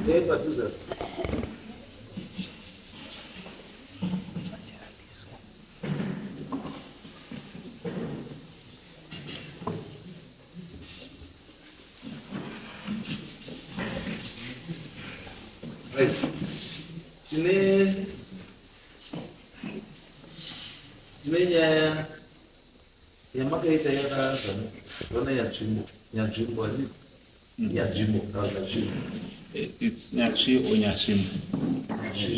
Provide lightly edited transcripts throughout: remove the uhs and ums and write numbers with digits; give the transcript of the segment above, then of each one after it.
padhuze. Right. Tine nyaya yamakaita yakazana vana nyanzvimbo handii nyanzvimbo nyanzvimbo. It's Nyachi or Nyashimbo,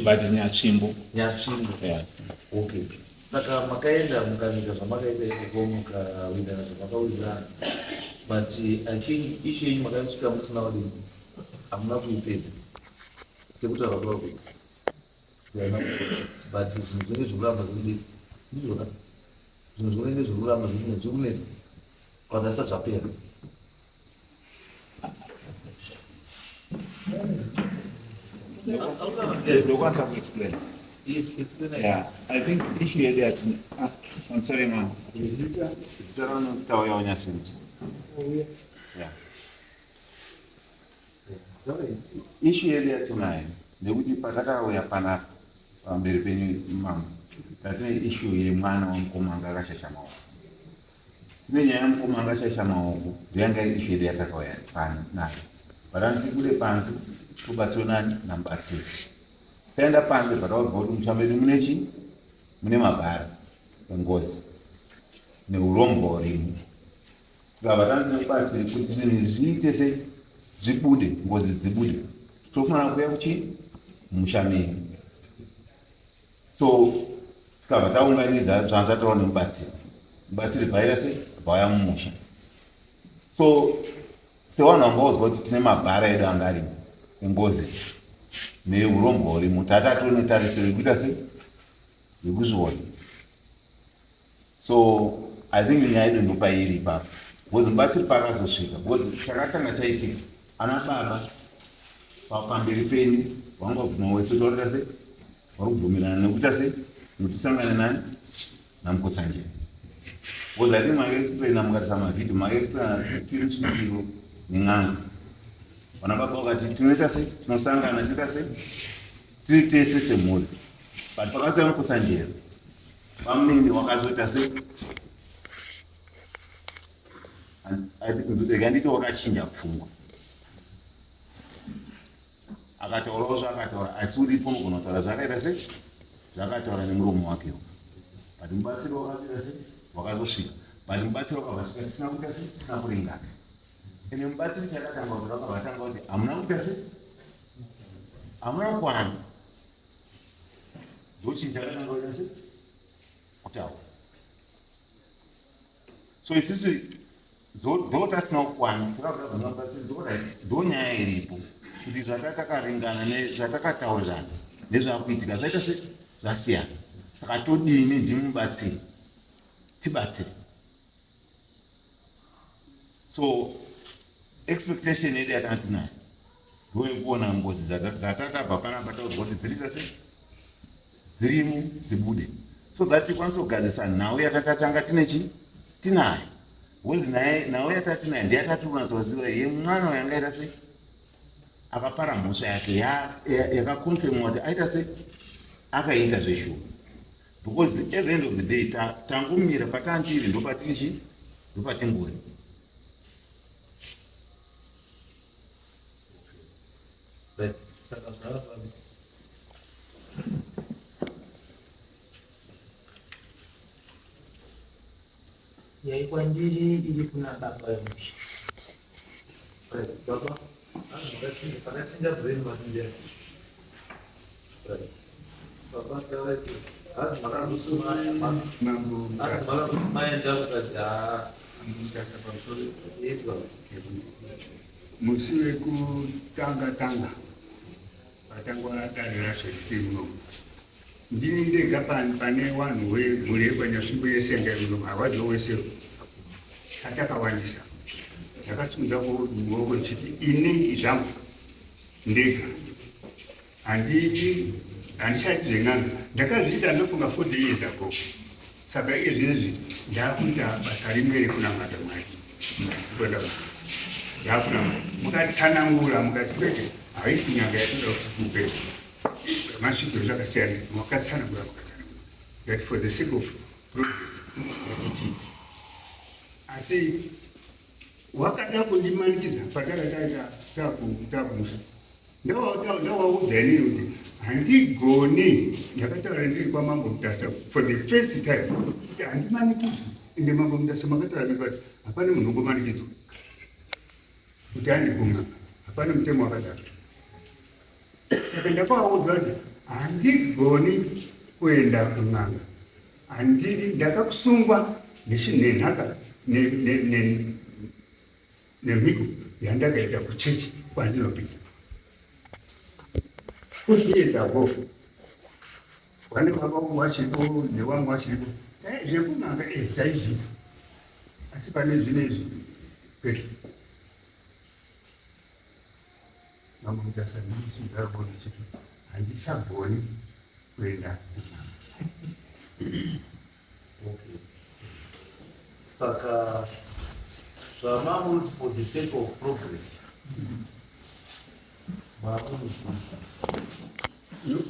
but it's Nyachimbo. Nyachimbo. Yeah. Okay. Saka makaenda mukanyika zvamakaita ikoko mukawinana zvamakawinana, but I think issue yenyu makasvika musina kudini, hamuna kuipedza sekutaura kwavo kuti but zvinhu zvinenge zvokuramba zvidii ndizvona zvinhu zvinenge zvokuramba zvikunetsa kana zvisati zvapera. Look what's up to explain. Yes, explain. Yeah, I think issue here that I'm sorry, man. Is it around the tower on Nyashimbo? Yeah. Issue here tonight. Nekuti patakauya panapa pamberi penyu mama tatine issue yemwana wamukomanga akashasha maoko. Tine nyaya yamukomanga akashasha maoko ndoyanga issue yedu yatakauya nayo. Paranzi kule panze tobatsirwa nani namubatsiri. Taenda panze pataudzwa kuti mushambo wedu mune mabhara engozi neurombo hurimo. Tikabva tanzi nemubatsiri kuti zvinhu zviite sei zvibude ngozi dzibude tofanira kuuya kuchii mushamiri. So tikabva taunganidza zvanga taura nemubatsiri bhaira sei bhauya mumusha. So sevanhu vangaudzwa kuti tine mabhara edu anga arimo engozi neurombo hurimo tatatu netarisiro yekuita sei yekuzviona. So I think nyaya yedu ndopairi ipapo because mubatsiri paakazosvika because chakatanga chaitika ana baba pamberi penyu vangabvuma wese taurira sei vari kubvumirana nekuita sei nokusangana nani namukutsangira. Because I think makaexplaina mukatarisa mavhidhiyo makaexplaina tiri chipiro nen'anga vana baba vakati tinoita sei tinosangana tiita sei tiri tese semhuri but pakasvika mukutsanjira pamunini wakazoita sei rega nditi wakachinja pfungwa akataurawo zvaakataura asi uripo unogona kutaura zvakaita sei zvakataura nemuromo wakewo but mubatsiri wakaita sei wakazosvika but mubatsiri wakabvasvika tisina kuita sei tisina kuringana ene mubatsiri chakatanga kuti wakabvatanga kuti hamuna kuita sei hamuna kukwana ndochii chakatanga kuita sei kutaura. So isusu ndo tasina kukwana takabva mubatsiri ndo nyaya iripo kuti zvatakaringana nezvatakataurirana nezvakuitika zvaita sei zvasiyana. Saka todini ndimubatsiri tibatsiri. So expectation yedu yatanga tinayo ndoyekuona ngozi dzatakabva panapa taudzwa kuti dziriita sei dzirimo dzibude so that tikwanise kugadzisa nhau yatakatanga tinayo because nhau yatatinayo ndeyatatikunatsoziva yemwana wayangaita sei akapara mhosva yake yakakonfirmwa kuti aita sei akaita zveshuwa. Because at the end of the day tangomira patantiri ndopatirichi ndopatingori. yaikuwa njiri ili kuna baba ya mwisho. Baba, pakachinja brain matinja. Baba tawaiti, asi makandosuma mambo. Asi maenda kutaja mukasa pamusoro. Yes baba. Musiwe kutanga patangwa darira zvechipimo ndini ndega pane vanhu vemhuri yekwanyasvimbo yesenga uno marwadzo wese atakawandisa ndakatsunza muoko chiti ini zvangu ndega handishati zven'anga ndakazviita ndofunga 40 years ago. Saka izvezvi ndakuita basa rimwe rekunamata Mwari ndakafuna mukatsanangura mukati kwete haisi nyanga yatoda kupe mashughuli zvakasiyana mwakasana kurakasana that for the sake of progress asi wakada kundimanikiza pataka takumusha ndawaudzani kuti handigoni ndakataura ndiri kwamambo mutasa for the first time kuti handimanikidzwi ende mambo mutasa makataura nekati hapana munhu ungomanikidzwa kuti andiguma hapana mutemo wakadaro saka ndakavaudza kuti handigoni kuenda kun'anga handiri ndakakusungwa nenhaka nemhiko yandakaita kuchechi kwandinopisa 40 years ago vane vavangu vachiripo nevangu vachiripo zvekun'anga taizvita asi pane zvinezvi kwete mambo mutasa ndisudzago ndichiti handichagoni kuenda Okay. Saka zvamamuri for the sake of progress.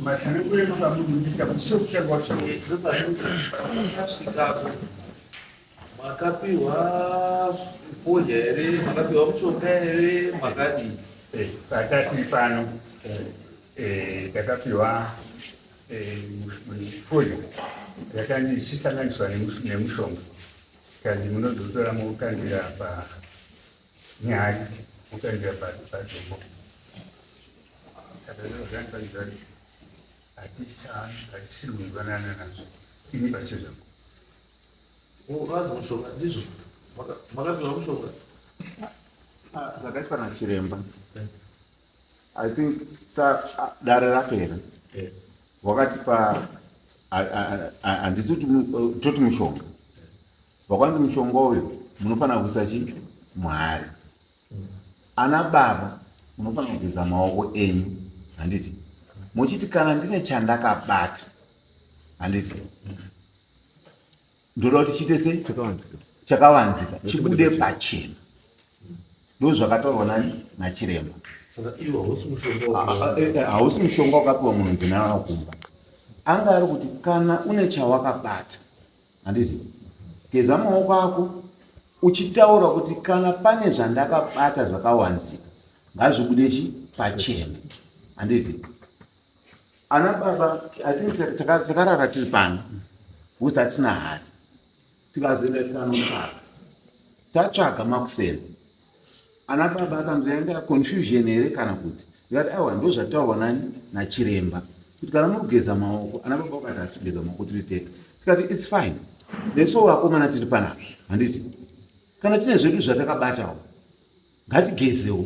masana kule makamudisa kusokuchagwasha Svikapo makapiwa fodya here, makapiwa mushonga here, makadii? patati pano takapiwa fodya yakanzi ichisanganiswa nemushonga kanzi munozotora mukandira panyari mukandira padombo saka zvino zvanifanira hatisiri kunzwanana nazvo ini pachezvangu Ukazi mushonga ndizvo? Makapiwa mushonga? zvakaitwa nachiremba I think dare rapera wakatipa handisi toti mushonga wakwanzi mushonga uyu munofanira kuisa chi muhari ana baba munofanira kugeza maoko enyu handiti muchiti kana ndine chandakabata handiti ndoda kuti chiite sei chakavanzika chibude pachena ndo zvakataurwa nachiremba Saka iwo hausi mushonga hausi mushonga wakapiwa munhu ndinavakumba anga ari kuti kana une chawakabata handiti geza maoko ako uchitaura kuti kana pane zvandakabata zvakawanzika ngazvibude pachena handiti ana baba takarara tiri pano uzi hatisina hari tikazoenda tikanopaka tatsvaga makuseni ana baba akandoenda confusion here kana kuti ikati aiwa ndo zvataurwa nachiremba kuti kana muri kugeza maoko ana baba ukati hatisi kugeza maoko tiri tega tikati its fine neso vakomana tiri panapa handiti kana tine zvedu zvatakabatawo ngatigezewo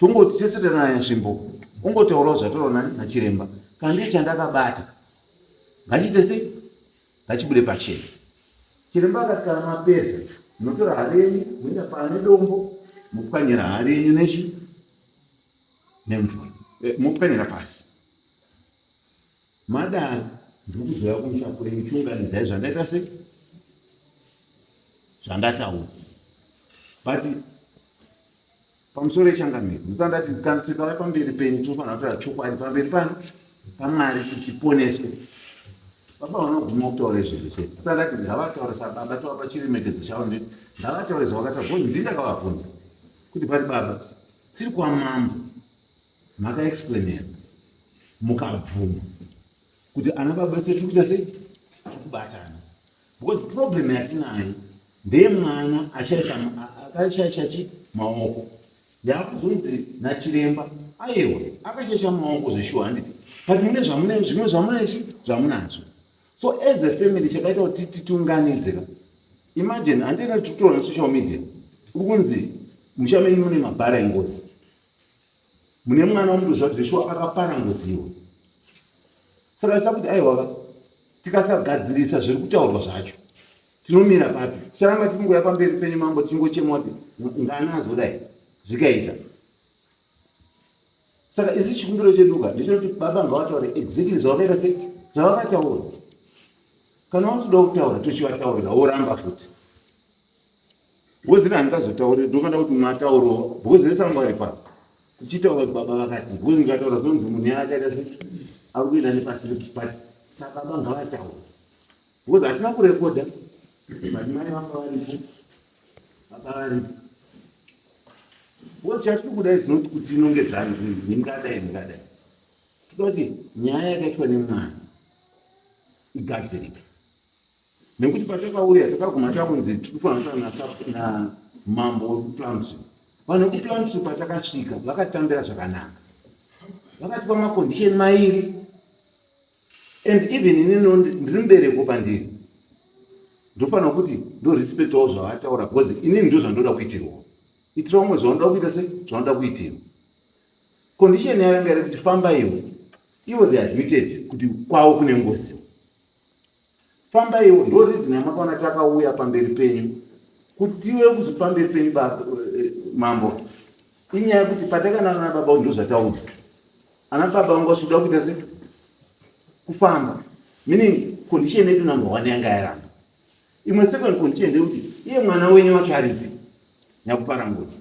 tongoti teseterana nzvimbo ungotaurawo zvataurwa nachiremba kana ndiye chandakabata ngachiite sei ngachibude pachena chiremba akati kana mapedza munotora hari yenyu muenda pane dombo mupwanyira hari yenyu nemvura mupwanyira pasi madaro ndiri kuzoya kumusha kure muchiunganidzai zvandaita sei zvandataura but pamusoro echangamiro musandati kana tikauya pamberi penyu tofanira kutora chokwadi pamberi pano pamwari kuti tiponeswe baba vanoguma kutaura izvozvo chete tisandati ndavataura sababa tovapa chiremekedzo chavo nditi ndavataura zvavakataura bcause ndii ndakavabvunza kuti pari baba tiri kwamambo makaexplainera mukabvuma kuti ana baba setu kuita sei kubatana because problem yatinayo ndeyemwana akashasha maoko yakuzonzi nachiremba aiwa akashasha maoko zveshuwa handiti but mune zvimwe zvamunazvo so as a family chakaita kuti tiunganidzeka imagine handina tutora social media uri kunzi musha menyu mune mabhara engozi mune mwana wamunhu zvazveshuwa akapara ngozi iwo saka isa kuti aiwa tikasagadzirisa zviri kutaurwa zvacho tinomira papi ticharamba tikungoya pamberi penyu mambo tichingochemwa kuti ngana azodai zvikaita saka isi chikumbiro cheduka ndechekuti baba ngavataure exactly zvavakaita sei zvavakataura kana wasuda kutaura tochivataurira woramba futi wozina handikazotauriri ndokanda kuti mwataurawo bhokozesangwari papo Kuchitaura baba vakati kuzingataura kunzi munhu yakaita se ari kuenda nepasi pati saka baba ngavataura because hatina kurekodha madimai vanga varipo baba varipo because chatiri kuda is not kuti inongedzani ningadai toda kuti nyaya yakaitwa nemwana igadzirika nekuti patakauya takaguma takunzi tikufanana namambo wekuplantree vanhu vekuplantree patakasvika vakatambira zvakanaka vakatipa macondition mairi and even ini ndiri mubereko pandiri ndofanira kuti ndorespektawo zvavataura because inini ndo zvandoda kuitirwawo itirawo umwe zvanoda kuita se zvanoda kuitirwa condition yavanga iri kuti famba ivo they admitted kuti kwavo kune ngoziwo famba ivo ndo reason yamakaona takauya pamberi penyu kuti tive kuzopamberi penyu mambo inyaya yekuti patakanana nababa ndo zvataudzwa ana baba vanga vachiuda kuita se kufamba meaning condition yedu number 1 yanga yaramba imwe second condition ndeyekuti iye mwana wenyu wacho aripi nyakupara ngozi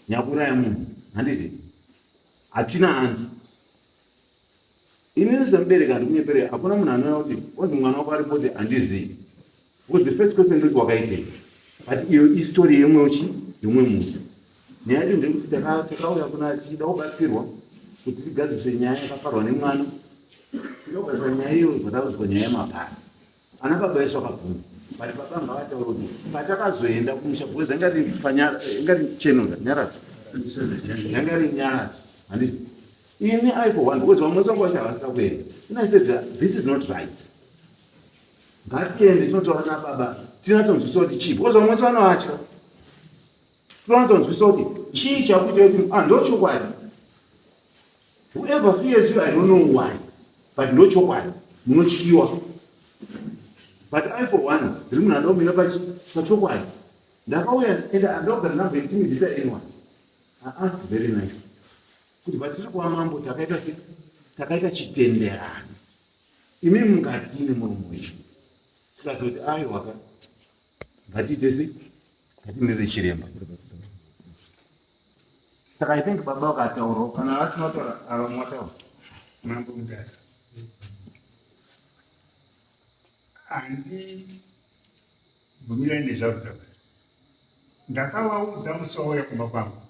nyakuraya munhu handiti hatina anza inini semubereki handikunyepere hakuna munhu anoona kuti onzi mwana wako aripoti handizivi because the first question ndoti wakaitei but iyo istori yemwe musi nyaya yedu ndeyekuti takauya kuna tichida kubatsirwa kuti tigadzise nyaya yakafarwa nemwana tinogadzisa nyaya iyo zvatakudzwa nyaya yemapara ana baba esu akabvuma but baba ngavataura kuti patakazoenda kumusha because ingari chenoda nyaradzo yanga iri nyaradzo handiti ini I for one because vamwe songo vachavasita kuenda and I said this is not right ngatiende tinotaura nababa tinatonzwisa kuti chii because vamwe se vanovatya tinotonzwisa kuti chii chakuita kuti ndochokwadi whoever fears you I don't know why but ndochokwadi munotyiwa but I for one ndiri munhu andomira pachokwadi ndakauya ende andogara nambointimidita anyone I asked very nice kuti patiri kuva mambo takaita chitenderano imi mungatini murumu wenyu tikazoti aiwaka ngatiite se ngatimire chiremba saka I think baba vakataurawo kana vasina kutaura avamwataura mambo Mutasa handi bvumirani nezvakutaura ndakavaudza musi wauya kumba kwangu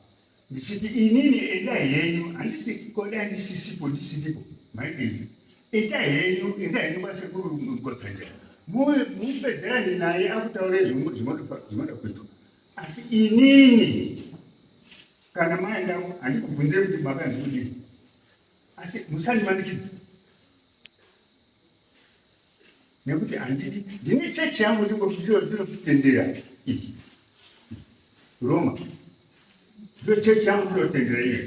ndichiti inini enda henyu handisi koda ndisisipo ndisiripo maibindi enda henyu kwasekuru mukozanja mupedzerane naye akutaure zvinoda kuitwa asi inini kana maenda handikubvunzei kuti makanzi kudini asi musandimanikidza nekuti handidi ndine chechi yangu ndinotendera iyi Roma ndo chechi yangu ndinotendera iyi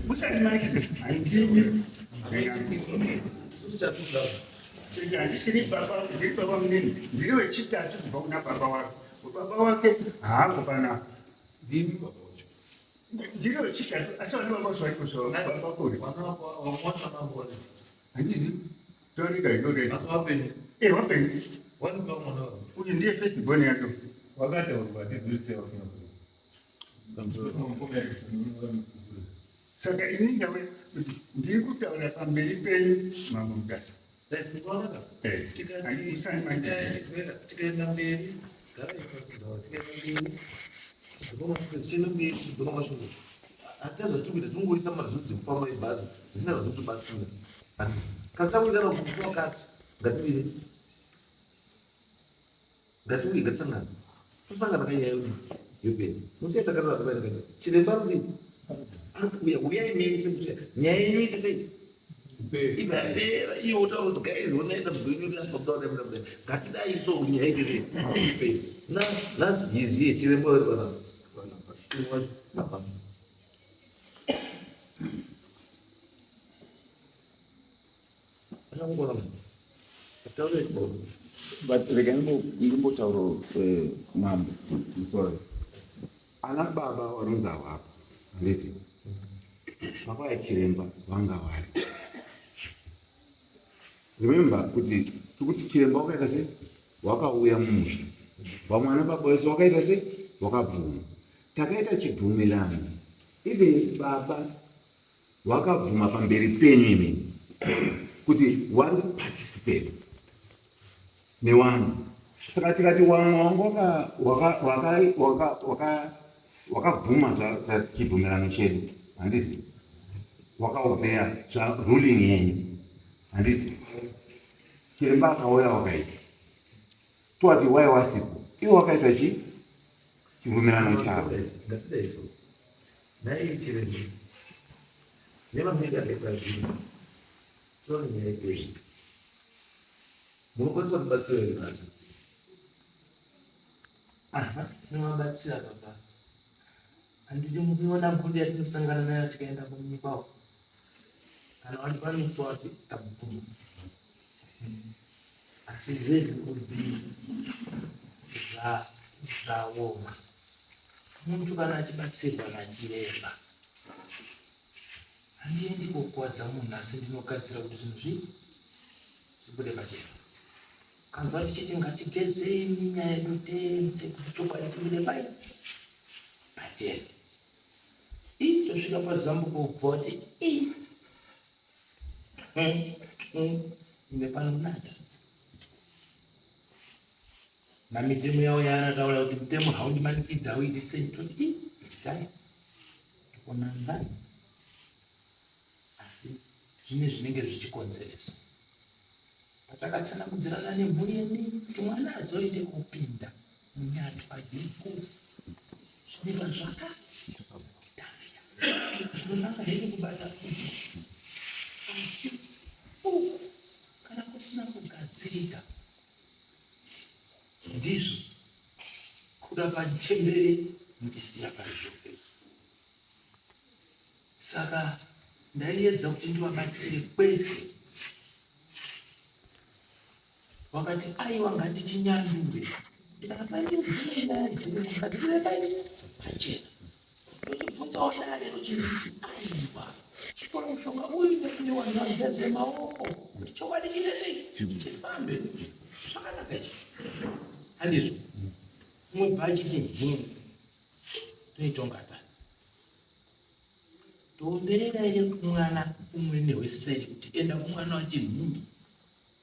musandimanikidza handini handisiri baba ndiri baba munini ndiri wechitatu kubva kuna baba wake baba wake haango pana ndiri wechitatu asi vane vamazvaikobaba kuri handizi toanika indorei wapenyu uyu ndiye festibon yacho saka ini ndawe kuti ndiri kutaura pamberi penyu mambo Mutasa tikaenda mberi hatazvatikuita tingoisa mazuzi mufamba ebhazi zvisina zvazotobatsira kana takuitana kuti wakati ngativiri ngatiuye ngatisangana tosangana kanyaya yopenyu musiyatakatara kabanikati chiremba rudini uyai mese nyaya yenyu ite sei ipera iyo utaura kuti guys unaenda mgwenyu raspautaura ngatidai so nyaya ite sei nasi iziye chiremba uri pana but rega ndimbotauro mambo sorry ana baba varonzi avapa handiti baba yachiremba vanga vari remember kuti tikuti chiremba wakaita se wakauya mumusha vamwe ana baba vese wakaita se wakabvuma takaita chibvumirano ive baba wakabvuma pamberi penyu imini kuti wari kuparticipate newangu. Saka tikati wamwe wangu wakabvuma chibvumirano chedu, handiti wakaobeya ruling yenyu, handiti chiremba akauya wakaita twati wai wasipo iwo wakaita chibvumirano chavo. Ngatidaiso naye chiremba nevamweni akaita zvinhu tonyaya ikweyi munokwanisa kutibatsira iri nhasi. Tinovabatsira baba. Handiti mukuona mbundi yatinosangana nayo tikaenda kunyika uko, kana wati panoswa wati abvuma, asi zvezvi kubvira zvaoma. Muntu kana achibatsirwa nachiremba handiendi kokuwadza munhu, asi ndinogadzira kuti zvinhu zvibude pachena. Kanzwa tichiti ngatigezei nyaya yedu tenze kuti chokwadi chibude pachena. Tosvika pazambuko kubva kuti ime pano kunaka. Mamitemo yawo yaanotaura kuti mutemo haudimanikidza uiti sei, toti dai tokona ngani, asi zvine zvinenge zvichikonzeresa. Patakatsanangudzirana nemhuri yedu kuti mwana azoende kupinda munyatwa dzekufu, zvinenge zvakadai zvinonaka hedu kubata kuti, asi kana kusina kugadzirika ndizvo kuda pachembere ndisiya pazvope. Saka ndaiedza kuti ndivabatsire kwese. Wakati aiwa ngatichinyandure kana paine dzimwe nyaya dziri ngadzibve pachena. Tochibvunzawo dare lero chiri aiwa chikora mushonga uyu nekuti wanhu vageze maoko kuti chokwadi chiite sei chifambe zvakanaka ichi. Handizvo umwe bhachiti toitonga pano toomberera ire mwana umwe neweseri kuti enda kumwana wachinhumbi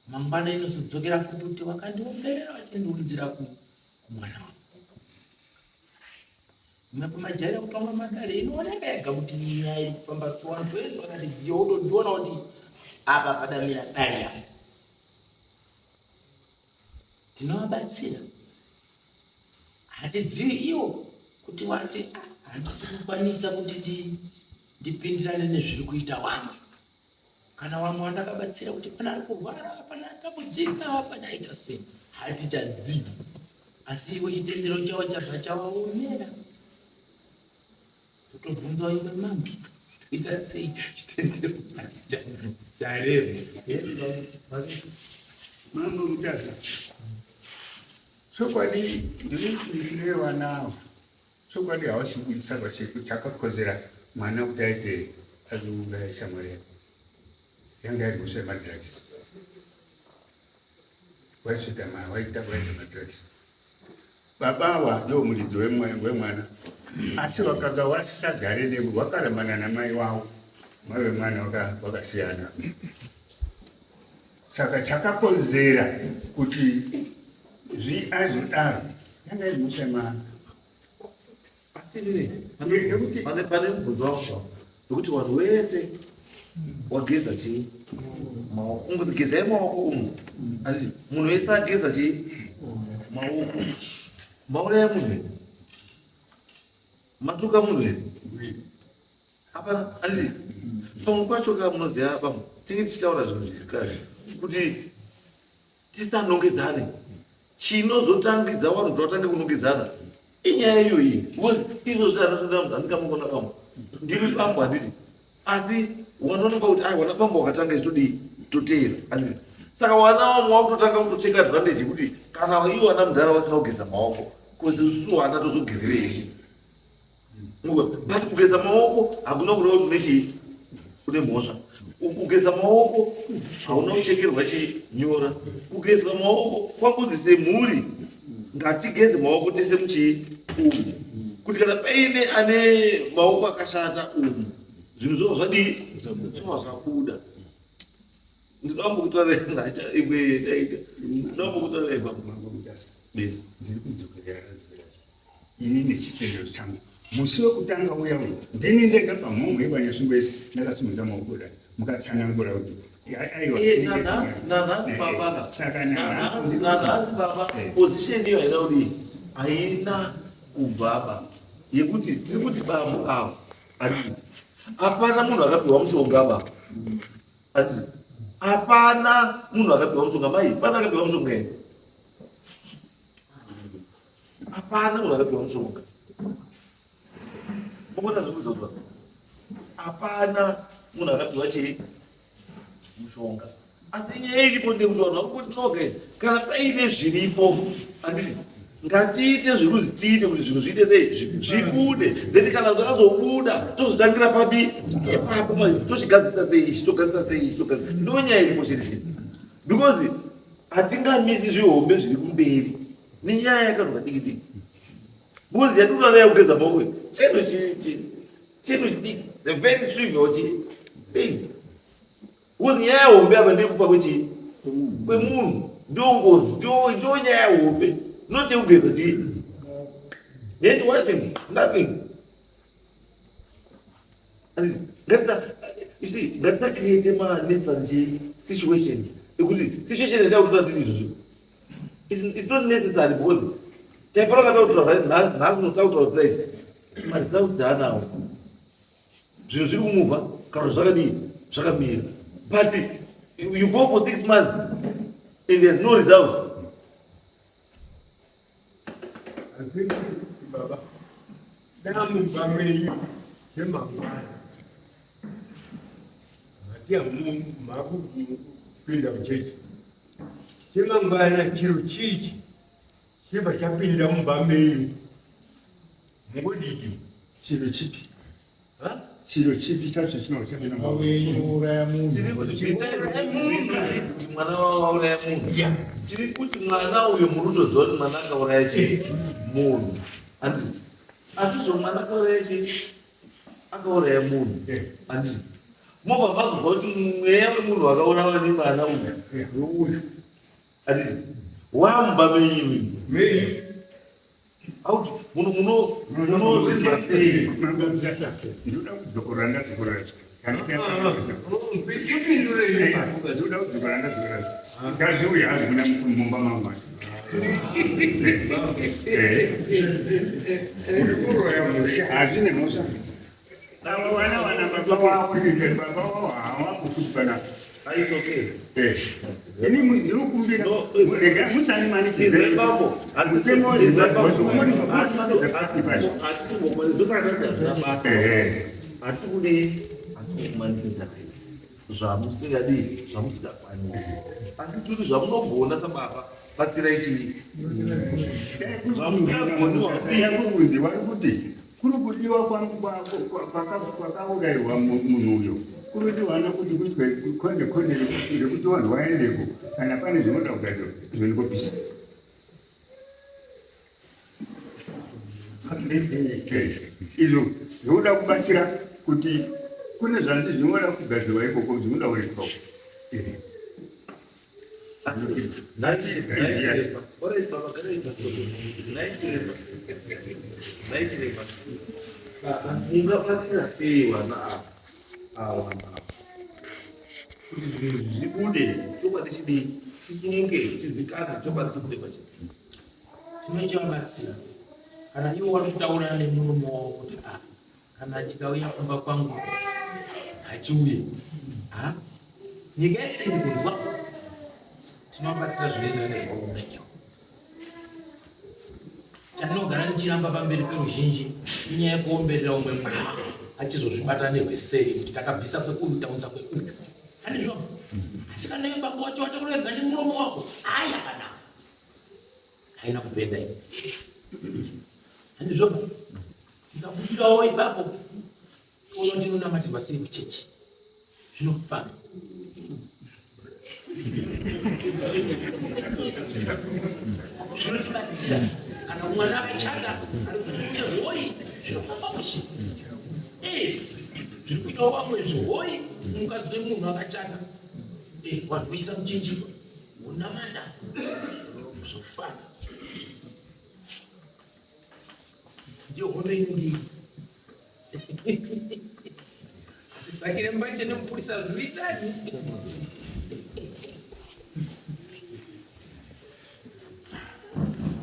mangwana inozodzokera futi kuti wakandiomberera wachindiunzira kumwana wangu. Mwepo majaira kupanga madare inooneka yega kuti nyaya iri kufamba tsuwanzu yedu akati dziwa udondiona kuti apa padamira dare yapo. Tinovabatsira, hatidziwi iwo kuti wati handisi kukwanisa kuti ndipindirane nezviri kuita wamwe, kana wamwe wandakabatsira kuti pana ari kurwara, pana atambudzika, pana aita sei, hatichadziwi. Asi iwe chitendero chavo chabva chavaomera, totobvunzawo iwe mambi toita sei chitendero chareva. Mambo Mutasa, chokwadi ndinoreva nawo, chokwadi hawasi kuisarwa chakakozera mwana kuti aite azouraya shamwari yake yanga ari kusve madrugs, waisvika waita madrugs. Baba ndo muridzi wemwana, asi wakaga wasisagare nemo, wakarambana namai wavo, mai wemwana wakasiyana. Saka chakakonzera kuti azodaro yanga iri musema. Asi pane mubvunzo wako nokuti vanhu vese wageza chii maoko, ungozigezai maoko umu, asi munhu wese ageza chii maoko. Mauraya munhu matuka munhu hapana, handisi pamwe kwacho ka munoziva pamwe tinge tichitaura zvinhu zvirikare kuti tisanongedzane. Chinozotangidza vanhu kuti vatange kunongedzana inyaya iyoyi, because izvozvi handikamakona pamwe ndiri pangu handiti, asi wanonoka kuti wana pangu wakatanga ichitodii toteera handiti. Saka wana vamwe vakutotanga kutoteka advantage kuti kana iwo wana mudhara vasina kugeza maoko kozi su hana tozogezerei. But kugeza maoko hakuna kuda kuti unechii une mhosva. Kugeza maoko hauna kuchekerwa chinyora. Kugeza maoko kwangunzi semhuri ngatigeze maoko tese muchii umu kuti kana paine ane maoko akashata umu zvinhu zvadii zvova zvakuda ndinoamba kutorera imwe daita ndinoamba kutorera ndiri kudzokerera ini nechitendero changu musi wekutanga uya uyu ndini ndega pamhomho yepanyasvingo yese ndakasimudza maoko kudai mukatsanangura kuti nanhasi baba position ndiyo haina kudii haina kubvaba yekuti tiri kuti bambo avo hatiti hapana munhu akapiwa mushonga baba hatiti hapana munhu akapiwa mushonga mai pana akapiwa mushonga here hapana munhu akapiwa mushonga mokona zvikuza kuti hapana munhu akapiwa chii mushonga asi nyaya iripo ndekuti vanhu vakuti noguys kana paine zviripo handiti ngatiite zvekuzi tiite kuti zvinhu zviite sei zvibude then kana zvakazobuda tozotangira papi ipapo tochigadzisa sei ichi togadzisa sei ichi togadzisa ndo nyaya iripo chete because hatingamisi zvihombe zviri kumberi nenyaya yakanhuka diki diki because yatinoona yakugeza maoko chinhu chidiki the very trivial thing because nyaya yahombe apa ndekufa kwechii kwemunhu ndiongozi ndo nyaya yahombe not yekugeza chii and watching nothing ngatisacreate necessary situations ekuti situation yatakutora tiri izvozvo it's not necessary because taifanira katakutora nhasi notakutora kuti right maresults dzaanawo zvinhu zviri kumuvha kana zvakadii zvakamira but you go for 6 months and there's no result. Baba, damu bamenyu chemangwana matia makupinda muchechi chemangwana chiro chichi chiba chapinda mubamenyu mungoditi chiro chipi chiro chipi chacho chinochapinda mubamenyu uraya munhu mwana wauraya munhu tiri kuti mwana uyu muri kutoziva kuti mwana akauraya chii munhu handiti asi zvo mwana akauraya chii akauraya munhu handiti mobva mazobva kuti mweya wemunhu wakaurawa nemwana uyu handiti wamubamenyu uyu auti munozvinzwa sei ndoda kudzokorora ndadzokorora ngaziuya hazi kuna mumba mangwana urikuroya musha hazvine mhosva ava vana vana baba vavo baba vavo havakufudzana ini ndinokumbira rega musani manikizeibambo hatisi kudii hatisi kumanikidza zvamusingadii zvamusingakwanisi asi tiri zvamunogona sababa batsirai chii zvamusingagoni vari kuti kuri kudiwa kwakaurayirwa munhu uyo kurudiwa nokuti kuitwe konde rekuti vanhu vaendeko kana pane zvinoda kugadzirwa zvenikopisa izvo zvinoda kubatsira kuti kune zvanzi zvinoda kugadzirwa ikoko zvinoda kuripwa mungabatsira sei vana ava kuti zvinhu zvibude chokwadi chidii chisumuke chizikane chokwadi chibude pachii chinochivabatsira kana ivo vari kutaura nemuromo wavo kuti kana chikauya kumba kwangu hachiuye nyika yese iri kunzwa tinovabatsira zvinoenderana nezvaunaio chandinogara ndichiramba pamberi peruzhinji inyaya yekuomberera umwe munhu achizozvibata nerweseri kuti takabvisa kweuyu taunza kweuyu handizvo asi kana iwe baba wacho watakurega nemuromo wako haya kana haina kupenda ini handizvo ndikabudirawo ipapo ono ndinonamatirwa sei kuchechi zvinofana zvinotibatsira kana mwana achata ari kunge hoyi zvinofamba mushi zviri kuitawo vamwezvo hoi mukadzi wemunhu akachata vanhu voisa muchinjikwa unamata zvofana ndiyo hondo inenge asisakire mbanje nemupurisa zviitani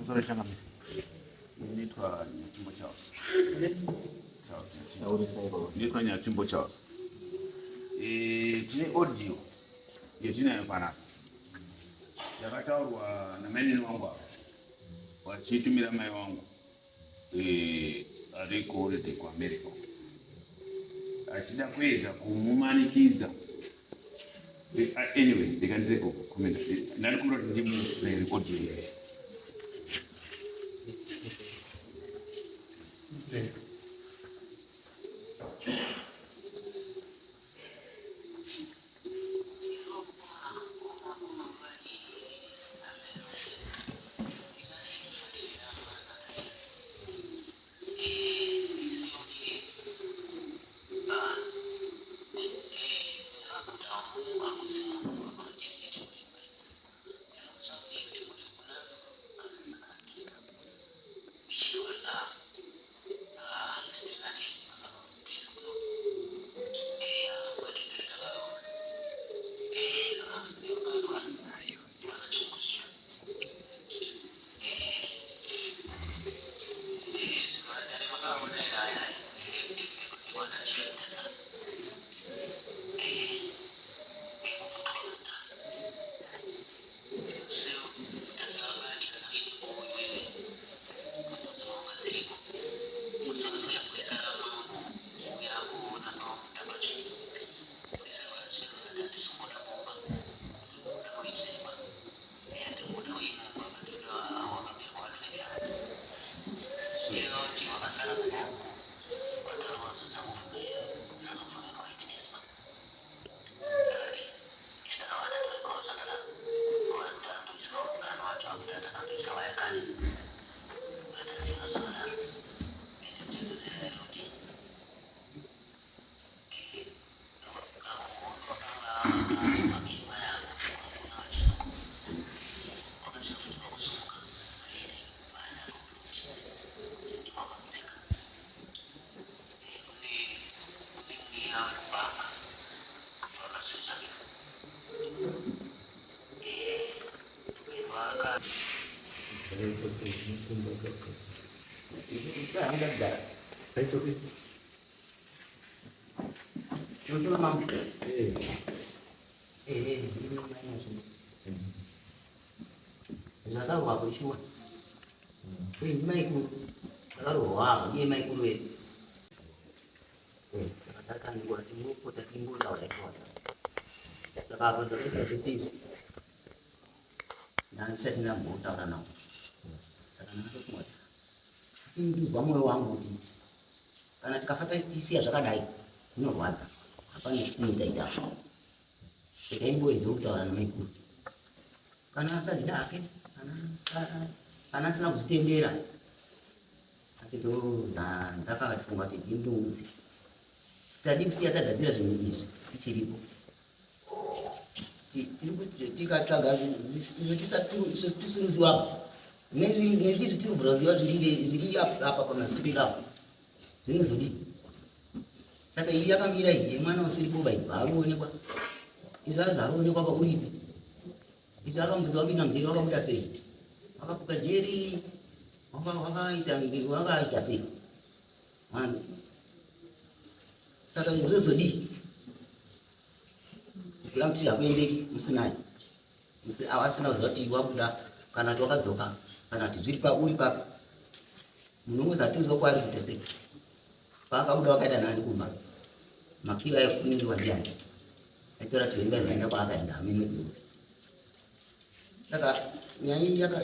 Mzore changamire. Nitwa Nyatimbo Charles. Nitwa Nyatimbo Charles. Tine audio yetinayo panapa. Yakataurwa namene wangu apa. Wachitumira mai wangu. Ari kuholiday kuAmerica. Achida kuedza kumumanikidza. Anyway, ndikandire kukomenda. Ndari kuroti ndimurekodi here. Moyo wangu kuti kana tikafata tisiya zvakadai zvinorwadza hapana chinoita ikaimboedza kutaura namaikuru kana asati dake kana asina kuzvitendera asi ndakafunga kuti ndindoudzi tadi kusiya tagadzira zvinhu izvi tichiripo tikatsvaga tisinoziwapo nezvizvi tiri kubviraziva zviri apa pamasipika apo zvinozodii saka iyi yakamira iyi mwana usiripo bai haarionekwa izvi azi arionekwa pauripi izvi akambuza wapinda mujeri wakabuda sei wakapuka jeri wakaita sei saka zvinozodii kula kuti hakuendeki musinayi asina kuziva kuti wabuda kana kuti wakadzoka kana kuti zviri pauri papo munhu atiuziva kwaari kuita sei paakabuda wakaenda nani kumba makiva akuningirwa ndiani aitora tivenga zvaenda kwaakaenda hamene saka nyaya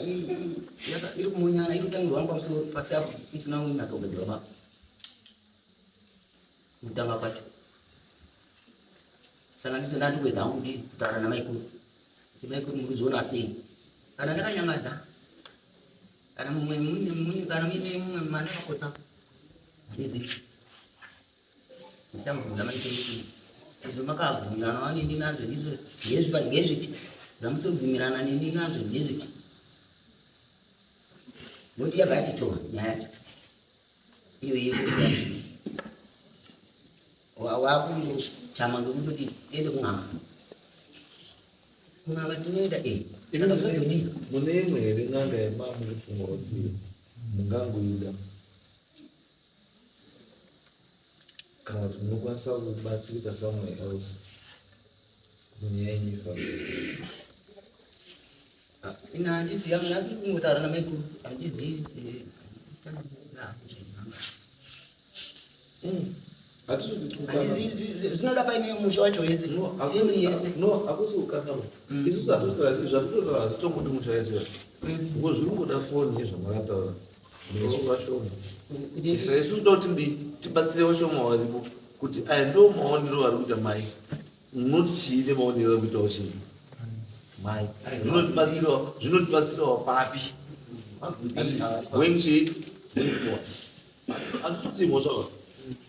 iri kumunyana iri kutangirwa pamusoro pasi apo isina kunyatsogadzirwa papo kutanga kwacho saka ndicho ndandikuedza hangu kuti kutaura namaikuru kuti maikuru muri kuzviona sei kana ndakanyamadza kana muine mumwe mandakakotsa hizi ndamubvunza manitei izvo makabvumirana wanini nazvo ndizvo ngezvipi zvamusiri kubvumirana nini nazvo ndezvipi noti yabva yatitoa nyaya yacho iyo wakutama ngekutoti tiende kung'anga tinoenda saka zvazodii mune imwe here n'anga yemamufunga kuti mungangoida kana kuti munokwanisa kubatsirika somewhere else munyaya yenyu ifamily? ina handizivi amwe ndakungutaura namaikuru handizivi zvinoda paine musha wacho wese yese hakusi kukakama isusu zvatototaura hazvitongoti musha wese ngo zviri kungoda foni nezvamakataura nesu vashoma isa isusu doti tibatsire vashoma varipo kuti aya ndo maonero ari kuita mai munoti chii nemaonero ari kuitawo chii mai zvinotibatsirawo papi wenchi hatitoti mhosva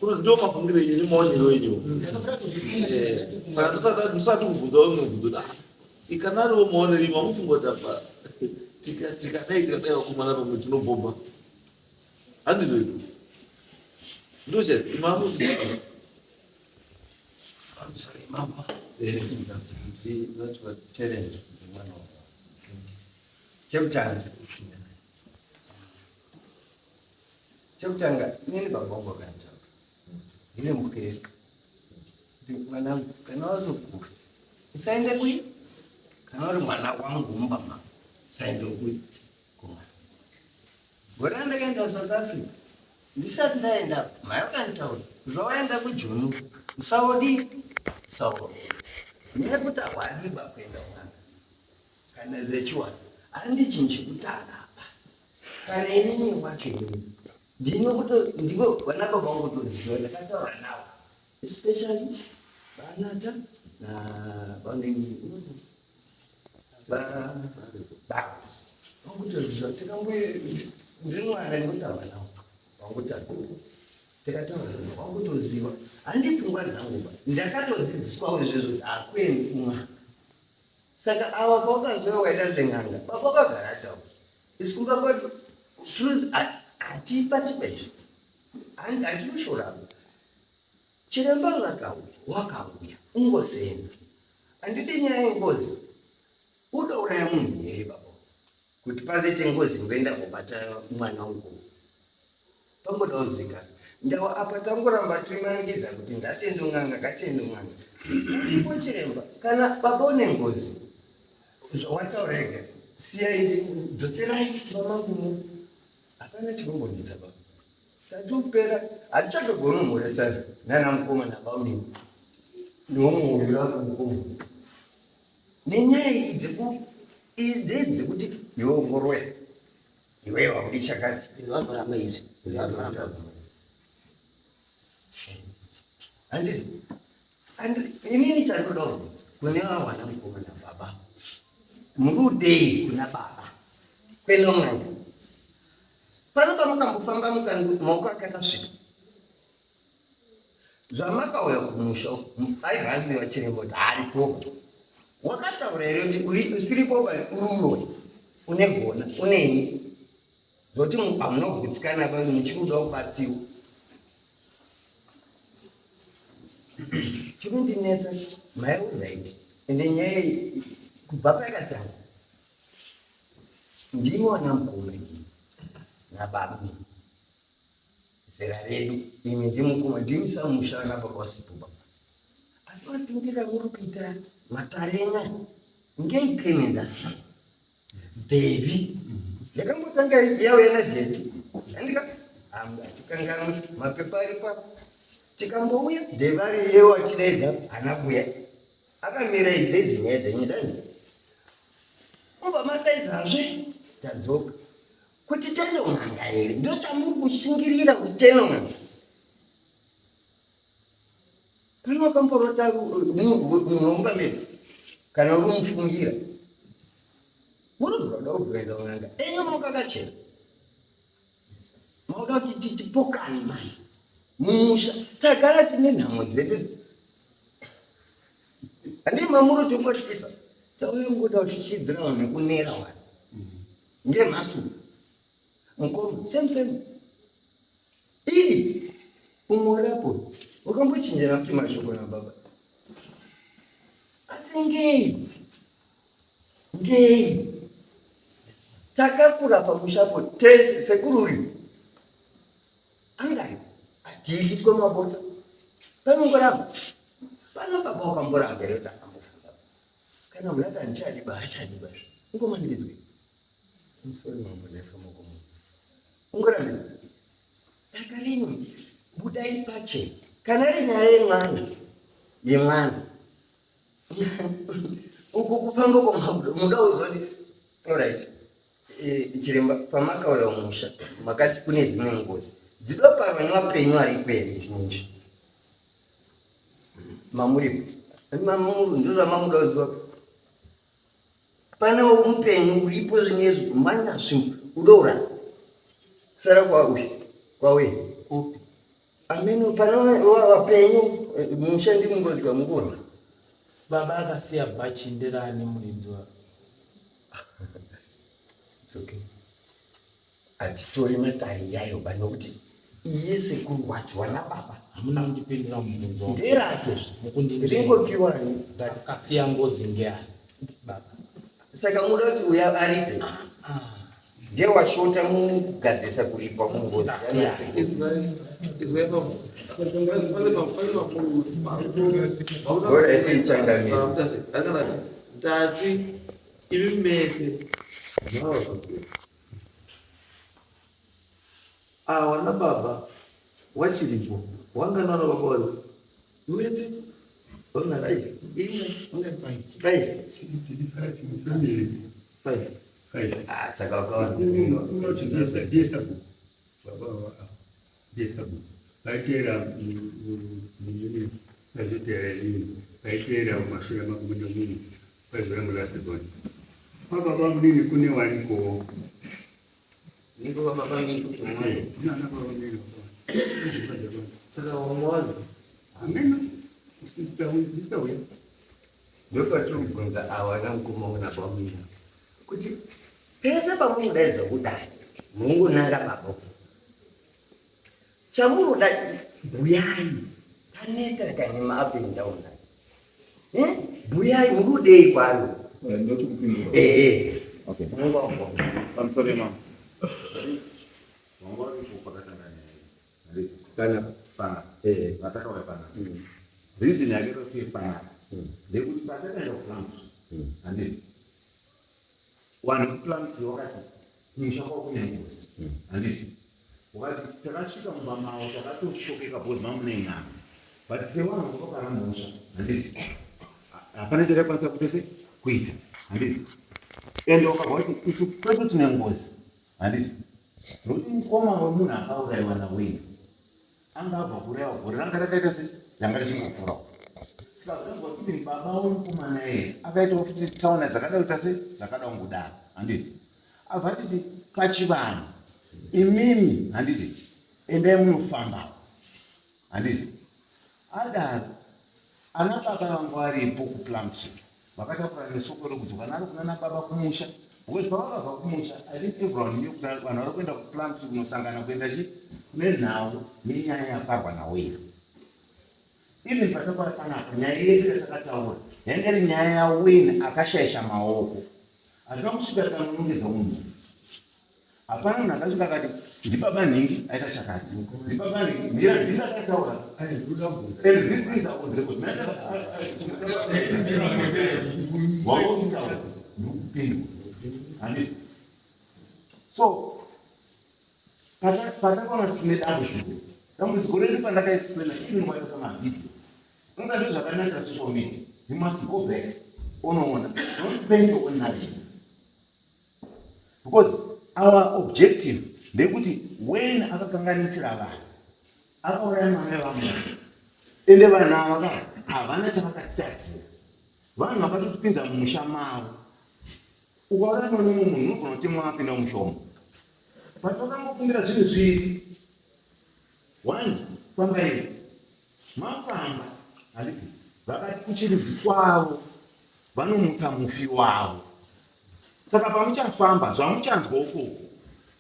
kuti ndo mafungiro enyu nemaonero enyu saka ndisati kubvunza umwe bvunzo ikanariwo maonero enyu mamufunga kuti apa tikadai wakumana pamwe tinobhomba handizvo ndoche imamuzi chekutanga inini baba wangu akanitaura ine mukeri kuti mwanangu kana wazokura usaende kui kana uri mwana wangu mumbama usaende kui kumwana gore randakaenda South Africa ndisati ndaenda mai vakanitaura zvawaenda kujunu usaodi usaoda nekuti hawadiba kuenda mwana kana vechiwana handichinji kutanga apa kana inini wacho inini ndiko vana baba vangu toziva ndakataura navo especially vanata navanini babas vangutoziva ndiri mwana ndinotaura navo vangutakura tikataura vangutoziva handi pfungwa dzangu ndakatodzidziswawo izvezvo kuti hakuendi kumwana saka ava pawakaziva waita zveng'anga baba wakagara ataura isi kunga kwedu truth hatibati bezvo handinoshoravo chiremba vakauya wakauya ungosenza handiti nyaya yengozi udauraya munhu here baba kuti pazoite ngozi ngoenda kubata mwana wangu pangodawo zikana ndawa apa tangoramba timaningidza kuti ngatendong'anga ngatendong'anga uripo chiremba kana baba une ngozi zvawataurega siyai dzoserai vamangumo hapana chinombonisa baba tatopera hatichatogoni kumhoresana nana mukomana baunini nomuhurira kumukoma nenyaya idzi kuti iwe ungoroya iwe wakudi chakati vazoramba izvi handiti inini chandoda kubvunza kune vamwana mukomana baba murudei kuna baba kwenomwana pano pamakambofamba mukanzi maoko ake akasvika zvamakauya kumusha aibvaziva chirembo kuti haripo wakataura here kuti usiripo ururoi une gona uneni zoti hamunogutsikana pa muchikuda kubatsiwa chinondinetsa mai uraiti ende nyaya kubva paikatanga ndini wana mukoma nababa zera redu imi ndimukoma ndimisamushana pakawasipo baba asi vatungira muri kuita matarenya ngeikemenza sei devi ndakambotanga yauya nadevi andika tikangamwe mapepa ari papo tikambouya devi ari yewo atidaidza hana kuya akamira idzedzi nyaya dzenyu dani umba mataidzazve tadzoka kuti tenong'anga here ndo chamuri kushingirira kuti tenong'anga pano wakamborota munhu wombamiri kana uri mufungira munoda kuenda ng'anga enyu maoko akachena mauda kuti tipokane mani mumusha tagara tine nhamo dzedu andi mamuro tongotisa tauye ngoda uchishidzira vanhu nekunera vanhu ngemhasuru mukuru same ili umorapo wakambochinjira kuti mashoko nababa asi ngei takakura pamushapo tese sekururi angari atiikiswe mabota panongoramba pana baba wakamboramba ero takambofunda kana munhu akandichadiba achadiba ungomandidzwe musori mambonefa mokomo ungorambidzwe dakarini budai pache kana ri nyaya yemwana uku kupanga muda uzoti alright chiremba pamakauya musha makati kune dzimwe ngozi dzidopa vane vapenyu ari kweri zvinizvi mamuripo mamuru ndizva mamuda uziva pane mupenyu uripo zvinezvi manyasvi udoura kusara kwauye ameno pane vapenyu musha ndimungozi wamukona baba akasiya bhachi nderani muridzi wake it's okay atitori matari yayo banokuti iye sekuru wacho wana baba hamuna kundipindura mubvunzo nderake mukundindira ringopiwani akasiya ngozi ngeani baba saka muda kuti uya aripe ndewashota mugadzisa kuripa mungozi tati ivi mese wana baba wachiripo wanganana baba wale uweze wanganai saka wakawana vaitera vaitera mashura makumi muni vaizora mulasigoni mababa mudini kune wariko niko baba niko saka wamwazi ameno sistauya ndokwatirikunza awana mukumaona kwamina kuti pese pamunodaidza kudai mungonanga baba chamunoda buyai taneta kane up and down buyai murudei kwano Okay. mungongo I'm sorry, ma'am. Kana pana. Nataka wawe pana. Reason yake ndio pana. Ndekuti patakaenda kuplant. Andi. One plant wakati mshamba kwenye ngozi. Andi. Wakati takashika mbama takatoshokeka bozi mamune nyama. But sewana kutoka na musha. Andi. Hapana chele kwanza kutese kuita. Andi. Ende wakati isu kwetu tune ngozi. Andi. Rudi mkoma wa munhu akauraiwa nawini angabva kuraiwa gore ranga rakaita sei ranga richingokura kuti baba womukomana iye akaitawo kuti tsaona dzakada kuita sei dzakada kungudaro handiti abva achiti pachivanhu imimi handiti endai munofambawo handiti adaro ana baba vangu varipo kuplamtree vakatakura nesoko rokuti vana vari kunana baba kumusha because pavakabva kumusha I think everyone knew kuti vanhu vari kuenda kuplamtree kunosangana kuenda chi kune nhau nenyaya yaparwa nawina even patakwara panapa nyaya yedu yatakataura yainge iri nyaya yawina akashaisha maoko hatina kusvika tanonongedza munhu hapana munhu akasvika akati ndibaba nhingi aita chakati ndibaba nhingi mira ndinakataura and this is on record wakutaura ndikupinda handiti so patakaona kuti tine dambudziko redu pandakaexplaina even kwaita mavideo unga ndo zvakanatsa social media you must go back unoona don't spend your own knowledge because our objective ndekuti when akakanganisira vanhu akauraya mwana vamwe ende vanhu ava havana chavakatitadzira vanhu vakatotipinza mumusha mavo ukauraya mwana mumwe munhu unogona kuti mwakapinda mushoma but vakangokumbira zvinhu zviri once fambai mafamba handiti vakati kuchiridzi kwavo vanomutsa mufi wavo. Saka pamuchafamba zvamuchanzwa ukoko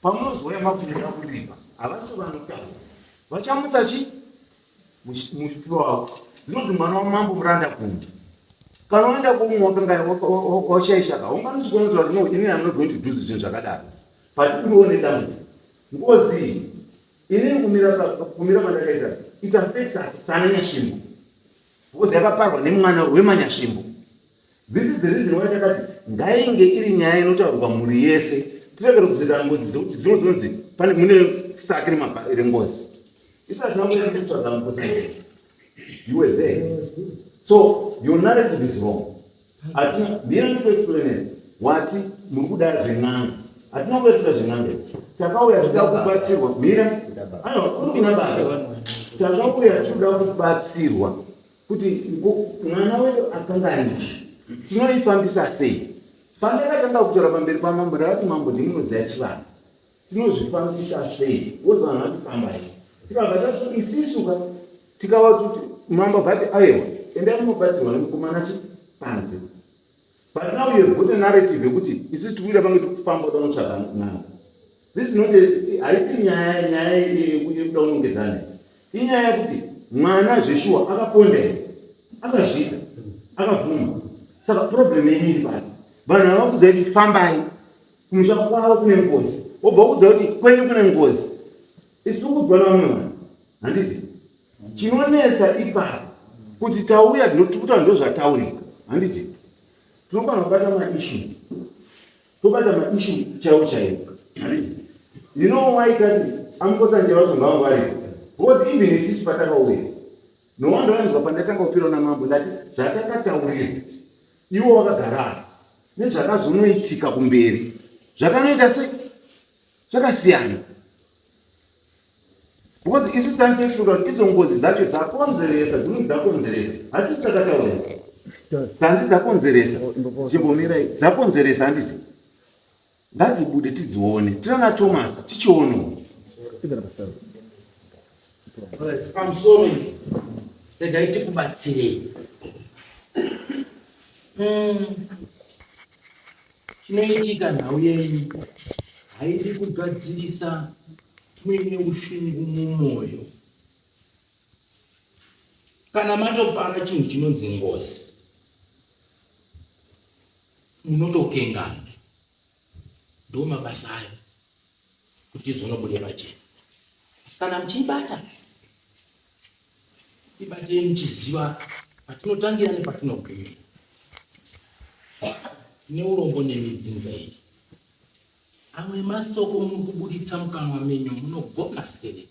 pamunozouya makuenda kuripa havasi vanotaura vachamutsa chi mufi wavo. Zvinonzi mwana wamambo muranda kundu. Kana unoenda kumwe wakanga washaishaka unganochikona kuti no inini I'm not going to do zvinhu zvakadaro but unoone dambudziko ngozi inini kumira mandakaita it affects us sananyashimbo because yakaparwa nemwana wemanyashimbo. This is the reason why takati ngainge iri nyaya inotaurwa mhuri yese tirekere kuzoita ngozi dzekuti dzinozonzi pane mune saki rengozi isati nambokutsvaga mukosa. You were there. So your narrative is wrong. Atina mira ndikuexplain wati muri kudara zven'anga. Atina kuita zven'anga. Takauya tuda kubatsirwa. Mira. Kuri kuna baba. Takauya tuda kubatsirwa kuti mwana wedu akanga anji. Tinoifambisa sei? Pandakatanga kutora pamberi pamambo ndakati mambo ndinoziya chivanhu. Tinozvifambisa sei? Wozana kuti fambai. Tikabva isisuka tikawatuti mambo bati aiwa endai munobatsirwa nemukomana chipanze. But now you have got a narrative yekuti isi tikuita pange tikufamba kuda kutsvaga n'anga. This is not haisi nyaya yekuda kunongedzana. Inyaya yekuti mwana zveshuwa akaponda akazviita akabvuma. Saka problem yenyu iri pano. Vanhu havakuziva kuti fambai kumusha kwavo kune ngozi. Wobva kuziva kuti kwenyu kune ngozi. Isi tikuudzwa navamwe vanhu. Handiti? Chinonesa ipapo kuti tauya tinotukuta ndozvataurika. Handiti? Tinofana kubata ma-issues. Tobata ma-issue chaiwo chaiwo. Handiti? You know why kati amukosanje vacho ngavo variko? Because even isisu patakauya. Nowanda wanzwa pandatanga kupira namambo ndati zvatakataurira. Iwo wakagara. Nezvakazonoitika kumberi. Zvakanoita sei? Zvakasiyana. Because isi tanchekuda kuti idzo ngozi dzacho dzakonzeresa dzinonzi dzakonzeresa asi takataura dzanzi dzakonzeresa chimbomirai dzakonzeresa handiti ngadzibude tidzione tirana Thomas tichiono pamusoro regai tikubatsirei. Chinoitika nhau yenyu haidi kugadzirisa mwine ushungu mumwoyo. Kana matopana chinhu chinonzi ngozi munotokengana. Ndo mabasa ayo kuti izonobude pachena. Asi kana muchiibata ibatei muchiziva patinotangira nepatinogumira. Neurombo nemidzinza iyi. Amwe masoko muri kubuditsa mukanwa menyu munogona stere.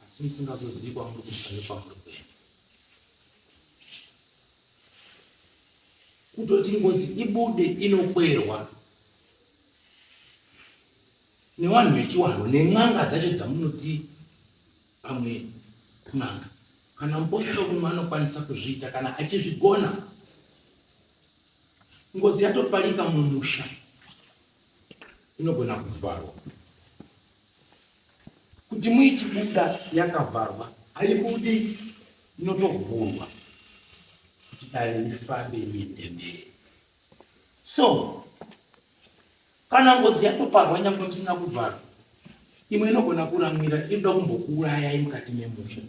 Asi musingazozivi kwamuri kufana kwamuri kuenda. Kutoti ngozi ibude inokwerwa nevanhu vechiwanhu nen'anga dzacho dzamunoti pamwe n'anga. Kana mupostori kumwe anokwanisa kuzviita kana achizvigona. Ngozi yatoparika mumusha inogona kuvharwa. Kuti muiti buda yakavharwa haibudi inotovhurwa kuti dai rifambe riende mberi. So kana ngozi yatoparwa nyangwe musina kuvharwa imwe inogona kuramwira inoda kumbokuurayai mukati memusha.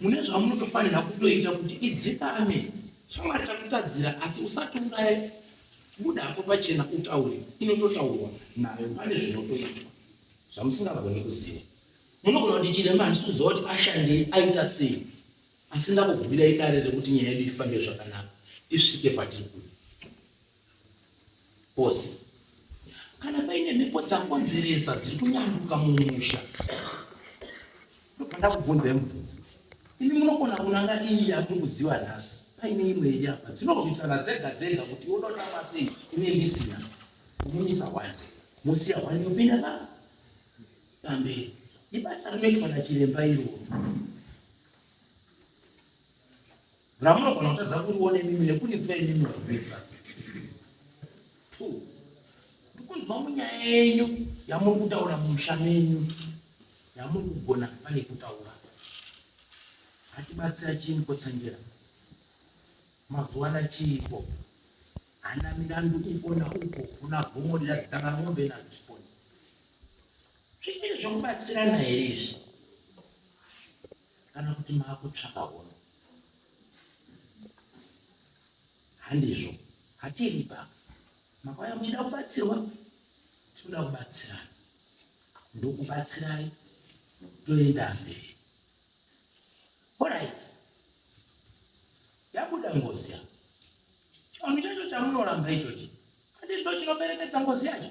Mune zvamunotofanira kutoita kuti idzikame. Shamwari takutadzira asi usati uraya buda hapo pachena utaure inototaurwa nayo pane zvinotoitwa zvamusingagoni kuziva. Munogona kuti chiremba handisuziva kuti ashandei aita sei asi ndakubvumirai dare rekuti nyaya yedu ifambe zvakanaka isvike patiri kuda. Pose kana paine mhepo dzakonzeresa dziri kunyanduka mumusha ndopanda kubvunzai mubvunzo. Ini munogona kunanga iyi yamuri kuziva nhasi paine imwe iri apa dzinorwisana dzega dzega kuti unotamba sei ine ndisina kumunyisa wani musiya wani upinda pamberi. Ibasa rinoitwa nachiremba iroro ramunogona kutadza kurione mimi nekunibvira inimi wabvesadza. Ndikunzwa munyaya yenyu yamuri kutaura mumusha menyu yamuri kugona pane kutaura atibatsira chini kotsanjira mazuva anachiiko ana mirandu ipo na upo kuna gomo riradzanga ng'ombe nazviponi zvichiri zvokubatsirana here izvi kana kuti maakutsvaka hono handizvo hatiri pa makauya muchida kubatsirwa tinoda kubatsirana ndokubatsirai toenda mberi. Alright. Yabuda ngozi ya. Chiwanhu chacho chamunoramba ichochi. Handi ndo chinoperekedza ngozi yacho.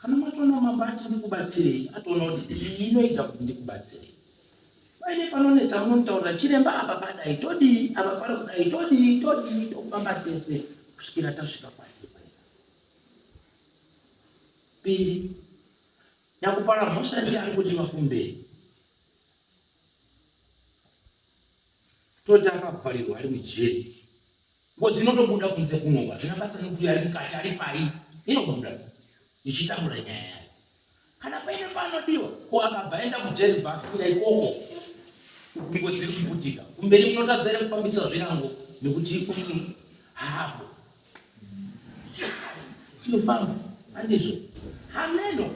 Kana matoona mambati ndikubatsirei, atoona kuti iyi inoita kuti ndikubatsirei. Paine panonetsa munotaura chiremba apa padai todii, apa pari kudai todii, tofamba tese kusvikira tasvika kwatiri. Piri, yakupara mhosva ndiyangudiwa kumberi. Toti akavharirwa ari mujeri. Ngozi inotobuda kunze kunongwa. Zvina basa nokuti ari mukati ari pai. Inobuda. Ichitambura nyaya yayo. Kana paine panodiwa, ko akabva aenda kujeri bvaswira ikoko. Ngozi iri kuputika. Kumberi kunotadza ere kufambisa zvirango nekuti hapo. Tinofamba. Handizvo. Hameno.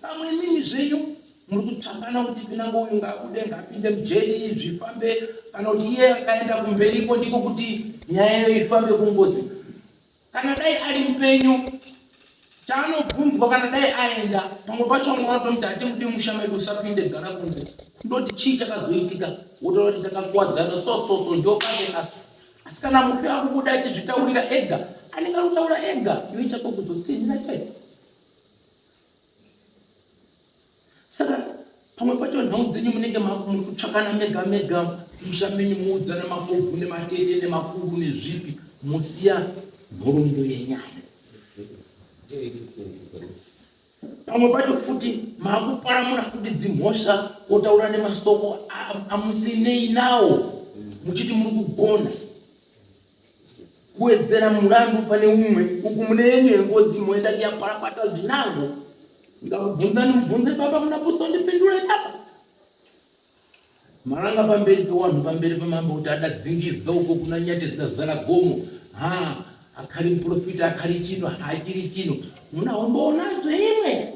Pamwe nini zvenyu muri kutsvakana kuti pinango uyu ngabude ngapinde mujeri zvifambe kana kuti iye akaenda kumberiko ndiko kuti nyaya iyo ifambe kungozi. Kana dai ari mupenyu chaanobvunzwa kana dai aenda pamwe pacho mwatomti hatimudi musha medu usapinde gara kunze ndoti chii chakazoitika wotaura kuti takakuwadzana sososo ndopande kasi. Asi kana mufi akubuda achizvitaurira ega anenge akutaura ega iwe chako kuzotsinira chaipo. Saka pamwe pacho nhau dzenyu munenge muri kutsvakana mega musha menyu muudzana makobvu nematete nemakuru nezvipi musiya nhoroondo yenyaya. Pamwe pacho futi maakuparamura futi dzimhosva otaura nemasoko amusinei nawo muchiti muri kugona kuwedzera murandu pane umwe uku mune yenyu yengozi moenda kuyaparapata zvinango. Ndakubvunzani mubvunze baba munapuso ndipindure baba. Maranga pamberi pewanhu pamberi pemambo kuti adadzingidzwa uko kuna nyati zvinazara gomo. Akari muprofita akari chino hachiri chino. Munaomboonazve imwe.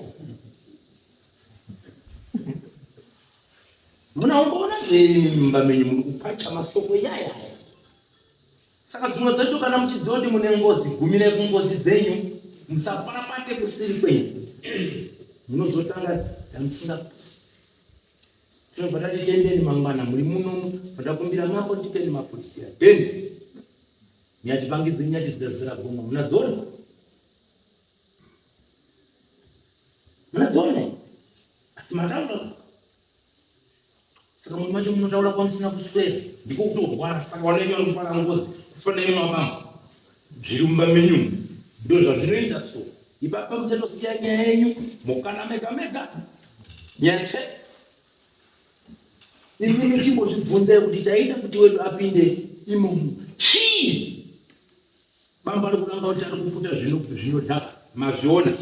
Munaomboonazve mimba menyu muri kupfacha masoko yaya. Saka dzimwe dzacho kana muchiziva kuti mune ngozi gumirai kungozi dzenyu. Musaparapate kusiri kwenyu. Munozotanga dzamusingapusi. Tinobva tatitendeni mangwana muri munomu vatakumbira mwako tipeni mapurisi atende. Nyatipangidze nyati dzidazira goma munadziona? Munadziona? Asi mataura. Saka mumwe macho munotaura kwamusina kuswera ndiko kutorwara saka wanenge vari kupara ngozi kufanira mabamba. Zviri mumba menyu ndo zvazvinoita so. Ipapa muchatosiya nyaya yenyu mukana mega nyache. Ini chimbozvibvunzai kuti taita kuti wedu apinde imomo chii bamba rikuranga kuti ari kuputa zvinodhaka mazviona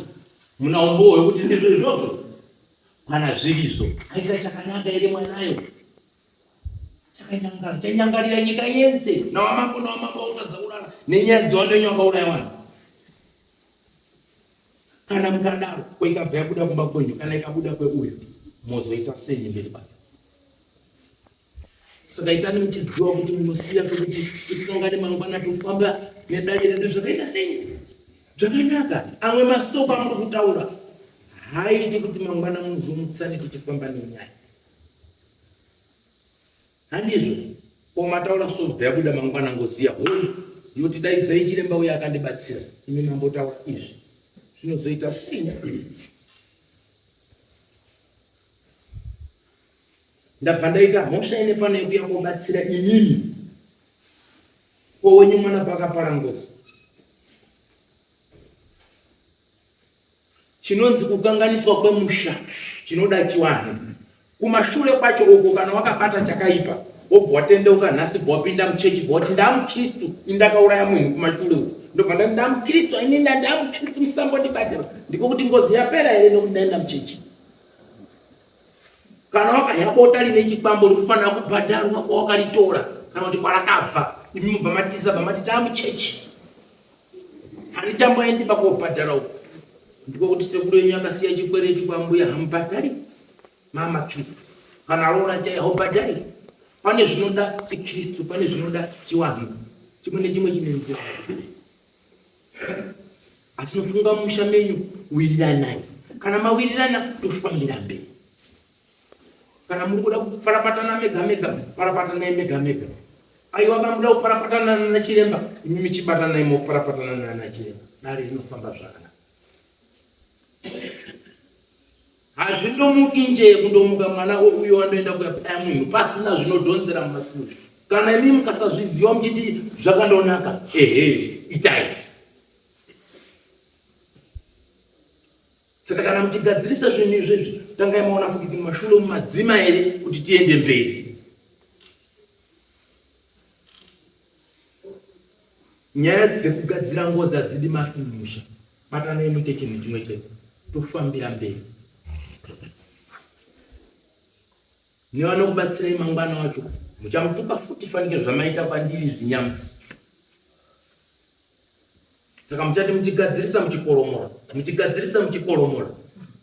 munaombowe kuti ndizvo izvozvo kana zvirizvo aita chakanaka ere mwanayo chanyangarira nyika yense nawamako utadza urara nenyaya dzewanenyu akauraya vanhu. Kana mukadaro kwaikabva yabuda kumba kwenyu kana ikabuda kweuyu mozoita sei mberi pacho. Saka itani muchidziwa kuti munosiya kuti isongane mangwana tofamba nedare redu zvakaita sei zvakanaka. Amwe masoko amuri kutaura haiti kuti mangwana muzomutsani tichifamba nenyaya. Handizvo komataura sobva yabuda mangwana ngoziya hoi yoti daidzai chiremba uya akandibatsira imi mambotaura izvi zvinozoita sei. Ndabva ndaita mhosva ine pano yekuya kobatsira inini kowenyu mwana pakapara ngozi. Chinonzi kukanganiswa kwemusha chinoda chiwanhu. Kumashure kwacho uko kana wakabata chakaipa wobva watendeuka nhasi bva wapinda muchechi bva wati ndamukristu indakauraya munhu kumashure uko ndobva ndati ndamukristu ini ndamukristu musambondibatira ndiko kuti ngozi yapera here nokuti ndaenda muchechi. kana wakayabota rine chikwambo rinofanira kubhadharwa kwawakaritora kana kuti kwarakabva. Imi mubva matidza muchechi handichamboendi pakobhadhara uko. Ndiko kuti sekuru yenyu akasiya chikwereti kwambuya hamubhadhari mama Kristu. Kana alona chai haubhadhari. Pane zvinoda chiKristu, pane zvinoda chiwanhu. Chimwe nechimwe chine nzira. Asi nofunga musha menyu wiriranai. Kana mawirirana tofambira mberi. Kana muri kuda kuparapatana mega parapatanai mega. Aiwa bamuda kuparapatana nachiremba, imi michibatana naye moparapatana nachiremba. Dare rinofamba zvakanaka. Hazvindomuki nje kundomuka mwana uyo wanoenda kuyapaya munhu pasina zvinodhonzera mumashure. Kana imi mukasazviziva muchiti zvakandonaka, itai. Saka kana muchigadzirisa zvinhu izvezvi, tangai maona futi kuti mashure mumadzima here kuti tiende mberi. Nyaya dzekugadzira ngozi hadzidi masi mumusha. Batanai muite chinhu chimwe chete, tofambira mberi. Nevanokubatsirai mangwana wacho, muchamutuka futi fanike zvamaita kwandiri zvinyamusi. Saka muchati muchigadzirisa muchikoromora.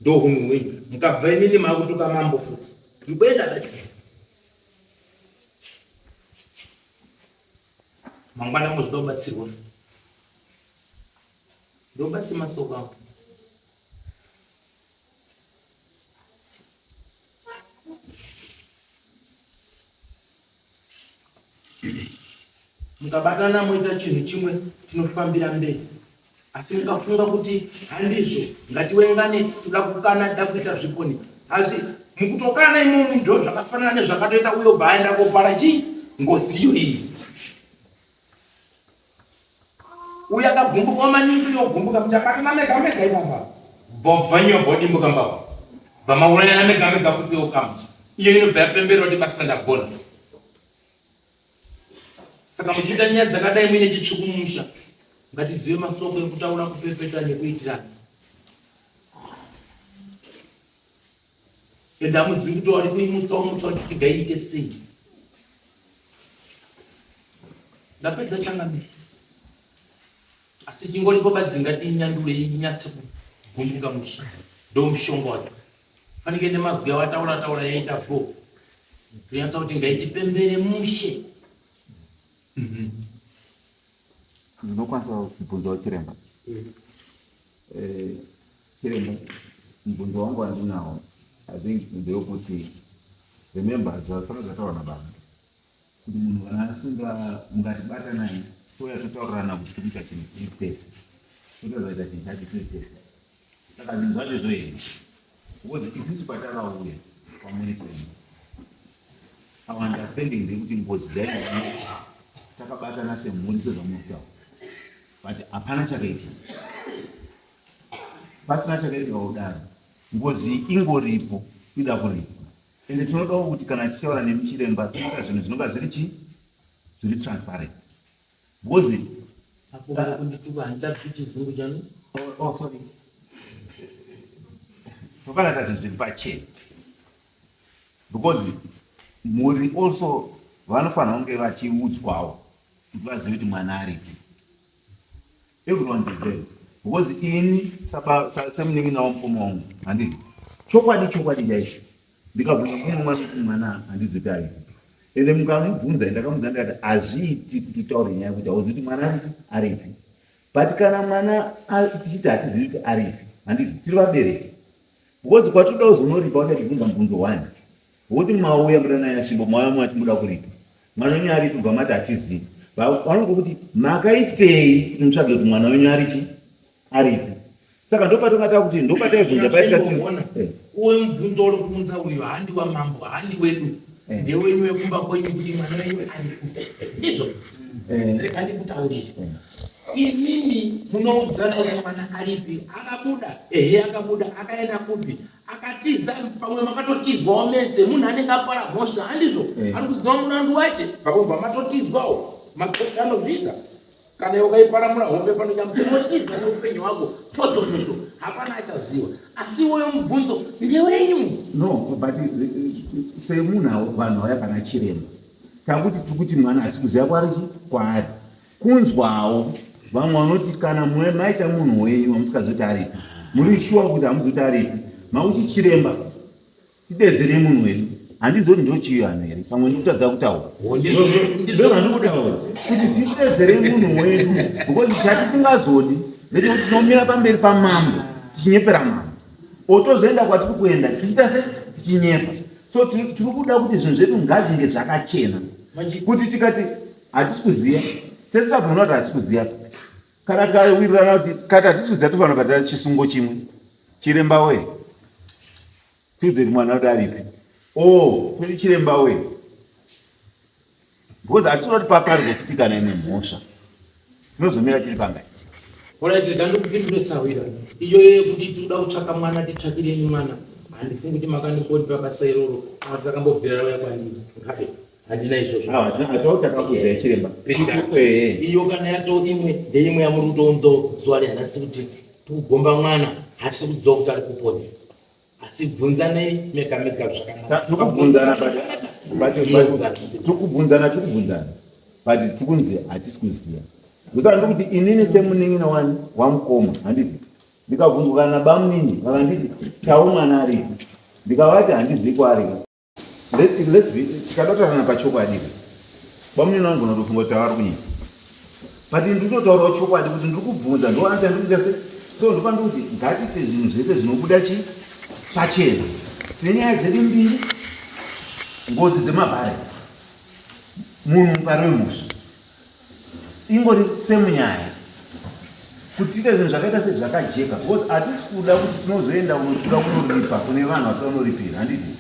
Ndo hunhu hwenyu. Mukabva inini makutuka mambo futi. Ndikuenda basi. Mangwana muzvidobatsirwa. Ndo basi masoko angu. Mukabatana moita chinhu chimwe tinofambira mberi. Asi mukafunga kuti handizvo ngatiwengane kuda kukana da kuita zviponi. Asi mukutokana imomo ndo zvakafanana nezvakatoita uyo bhaenda kopara chii ngoziyo iyi. Uya akagumbuka maningi yogumbuka muchabatana mega ipapa. Bobvanyo bodi mukamba. Vamaurayana mega futi okamba. Iyo inobva yapembera kuti basa ndagona. Saka muchiita nyaya dzakadai muine chitsvuku mumusha, ngatizive masoko ekutaura kupepeta nekuitirana. Enda muzivi kuti wari kuimutsawo kuti tigaiite sei. Ndapedza changamire. Asi chingoripo badzinga tiinyandure inyatse kugumbuka musha. Ndo mushonga wacho. Fanike nemavhu yawataura yaita bho. Kunyatsa kuti ngaitipembere mushe. Ndinokwanisa kubvunzawo chiremba. Chiremba, mubvunzo wangu wandinawo, I think ndeyekuti remember zvataura nababa kuti munhu kana asinga mungatibata naye toya totaurirana kuti tikuita chinhu chiri pese totozaita chinhu chacho chiri pese. Saka zvinhu zvacho zvoheri because isusu patakauya pamweni chiremba our understanding ndekuti ngozi dzaino takabatana semhuri sezvamutaura but hapana chakaitika. Pasina chakaitika kudaro ngozi ingoripo ida kuripo. Ende tinoda kuti kana tichaura nemuchiremba toita zvinhu zvinonga zviri transparent. Ngozi sorry. Tokanata zvinhu zviri pachena. Because muri also vanofanira kunge vachiudzwawo kuti vazive kuti mwana aripi. Everyone deserves. Because ini semunin'ina wamukoma wangu handiti chokwadi chaicho ndikabvunza mwana handizi kuti aripi. Ende mukamubvunza ndakamuudza ndikati hazviiti kuti utaure nyaya kuti hauzivi kuti mwana aripi. But kana mwana tichiti hatizivi kuti aripi handiti tiri vabereki. Because kwatoda kuzonoripa uchatibvunza mubvunzo wani wokuti mauya muda naye asvimbo mauya mwati muda kuripa mwana wenyu aripi bva mati hatizivi. Vanongo kuti makaitei kuti mutsvage kuti mwana wenyu aripi. Saka ndopatongata kuti ndopataibvunza paitika uwe mubvunzo uri kubvunza uyu handi wamambo handi wedu ndewenyu wekumba kwenyu kuti mwana wenyu aripi. Ndizvo rega ndikutaurire imimi munoudzana kuti mwana aripi akabuda akaenda kupi akatiza pamwe makatotizwawo mese munhu anenge apara hosha handizvo ari kuziva murandu wache pakobva matotizwawo makoti anozviita kana ukaiparamura hombe panonyamutinotiza neupenyu hwako chochochocho hapana achaziva. Asi uyo mubvunzo ndewenyu. No, but semunhu vanhu vaya pana chiremba takuti tikuti mwana hatisi kuziva kwaari kunzwawo vamwe vanoti kana maita munhu wenyu wamusikazoti aripi muri shuwa kuti hamuzoti aripi mauti chiremba tidedzere munhu wenyu handizoti ndochiyo hanhu here pamwe ndikutadza kutaura ndokandikutaura kuti tidedzere munhu wenyu because chatisingazodi ndechekuti tinomira pamberi pamambo tichinyepera mambo otozoenda kwatiri kuenda tichiita se tichinyepa. So tiri kuda kuti zvinhu zvedu ngazvinge zvakachena kuti tikati hatisi kuziva tesabvuna kuti hatisi kuziva kana tikawirirana kuti kati hatisi kuziva tofanira kubatira chisungo chimwe. Chiremba we tiudze kuti mwana kuti aripi toti chiremba we because hatisi kuti papari kufikana ine mhosva tinozomira tiri pangai. Alright, ndandokupindure Sawira. Iyo yekuti tinoda kutsvaka mwana titsvakireni mwana. Handifungi kuti makandiponi pabasa iroro. Takambobvira rauya kwandiri. Ngabe handina izvozvo. Atao takakuziva chiremba. Iyo kana yato imwe ndeimwe yamuri kutounzawo zuva renhasi kuti tikugomba mwana hatisi kudziva kuti ari kupona. Asi bvunzanei mega zvakanaka. Tukubvunzana but tikunzi hatisi kuziva. Usando kuti inini semunin'ina wamukoma handiti ndikabvunzwa kana bamunini vakanditi tawo mwana aripi ndikavati handizivi kwaari. Tikadotana pachokwadi bamunini vanogona kutofunga kuti tavari kunyika but ndinotaurawo chokwadi kuti ndiri kubvunza ndoanza ndikuita se so ndopanda kuti ngatiite zvinhu zvese zvinobuda pachena. Tine nyaya dzedu mbiri ngozi dzemabhareti munhu mupari wemusha ingori semunyaya kuti tiite zvinhu zvakaita sezvakajeka because hatisi kuda kuti tinozoenda unotuda kunoripa kune vanhu vativanoripira handiti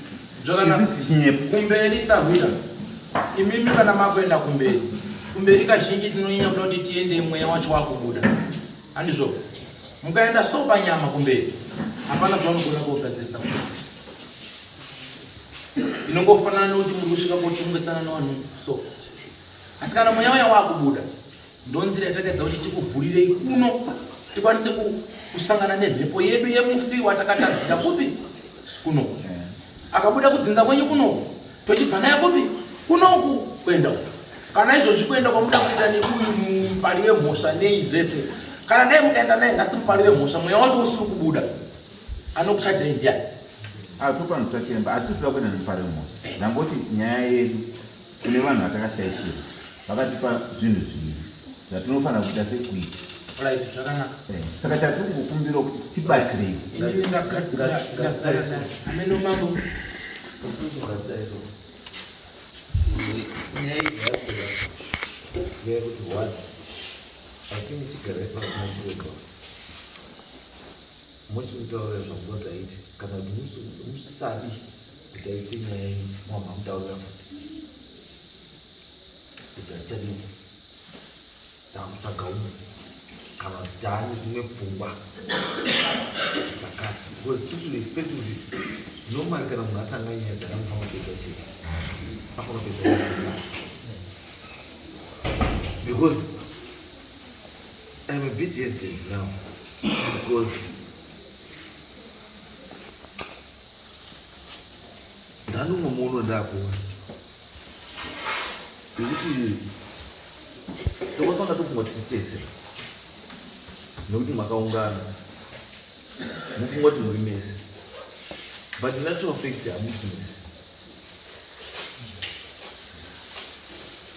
izisi chinyepo kumberi. Sawira imimi kana makuenda kumberi kazhinji tinonyanya kuda kuti tiende mweya wacho wakubuda handizvo. Mukaenda so panyama kumberi hapana zvaunogona kugadzirisa inongofanana nekuti muri kusvika kochungesana nevanhu so. Asi kana mweya waya wakubuda ndonzira yatakaedza kuti tikuvhurirei kuno tikwanise kusangana nemhepo yedu yemufi watakatadzira kupi kuno. Akabuda kudzinza kwenyu kuno tochibva naye kupi kunoku kuenda uku. Kana izvozvi kuenda kwamuda kuita neuyu mupari wemhosva nei zvese kana dai mukaenda naye nhasi mupari wemhosva mweya wacho usiri kubuda anokuchatai ndiani? Tokwanisa chiremba asi toda kuenda nemupari wemhosva ndangoti nyaya yedu kune vanhu vatakashayishira vakatipa zvinhu zviviri zvatinofanira kuita sekuita. Alright, zvakanaka. Saka tatiri kukumbira kuti tibatsirei. Ini ndakadira ameno mambo kusuzugadzaiso nyaya yakura yekuti one akini chigara pamasireko muchikutaurira zvamunoti aiti kana musabi kuti aite nyaya mwamamutaurira futi kuti achadii takutsvaga umwe kana kuti taane dzimwe pfungwa dzakati because tiri expect kuti normally kana munhu atanga nyaya dzakamufanira kuita chii afanira kuita nyaya because I'm a bit hesitant now because ndanumwe muno ndakuona nekuti tokosanga tofunga kuti tese nekuti makaungana mufunga kuti muri mese but in actual fact hamusi mese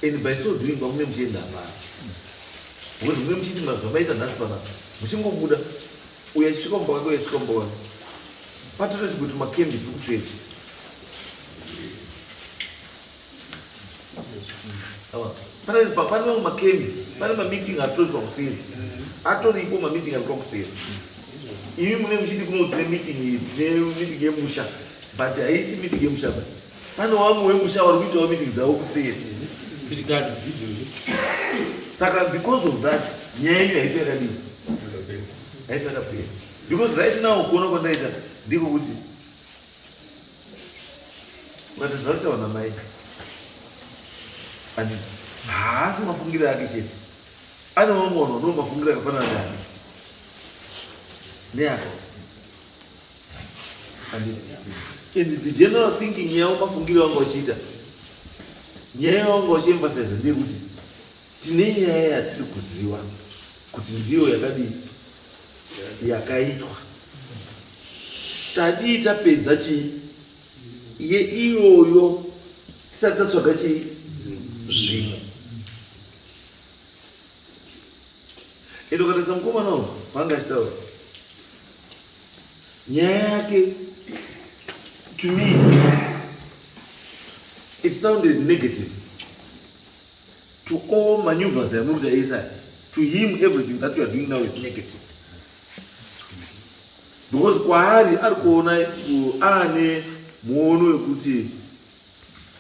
and by so doing mune muchienda hapana because mune muchiti zvamaita nhasi panapa muchingobuda uyo achisvika mumba wake uyo achisvika mumba wake patototi kuti makembi tiri kufeta pane makembi pane mameeting atori pakuseri atoripo mameeting ari pakuseri imi mune muchiti kuno tine meeting yemusha but haisi meeting yemusha ba pane wamwe wemusha vari kuitawo meeting dzavo kuseri saka because of that nyaya yenyu haifi yakadii haifi yakapera because right now kuona kwandaita ndiko kuti ukatiziva kuti chawana mai haasi mafungiro ake chete ane mamono ndo mafungiro akafanana naye neyako handisi. And the general thinking yao mafungiro wangu wachiita nyaya wangu wachiemphasize ndekuti tine nyaya yatiri kuziva kuti ndiyo yakadi yakaitwa tadii tapedza chii ye iyoyo tisati tatsvaga chii zvimwe. Endo katasa mukomana uyu vanga achitaura nyaya yake, to me it sounded negative to all maneuvers yamuri aisa. To him everything that you are doing now is negative, because kwaari ari kuona ane muono wekuti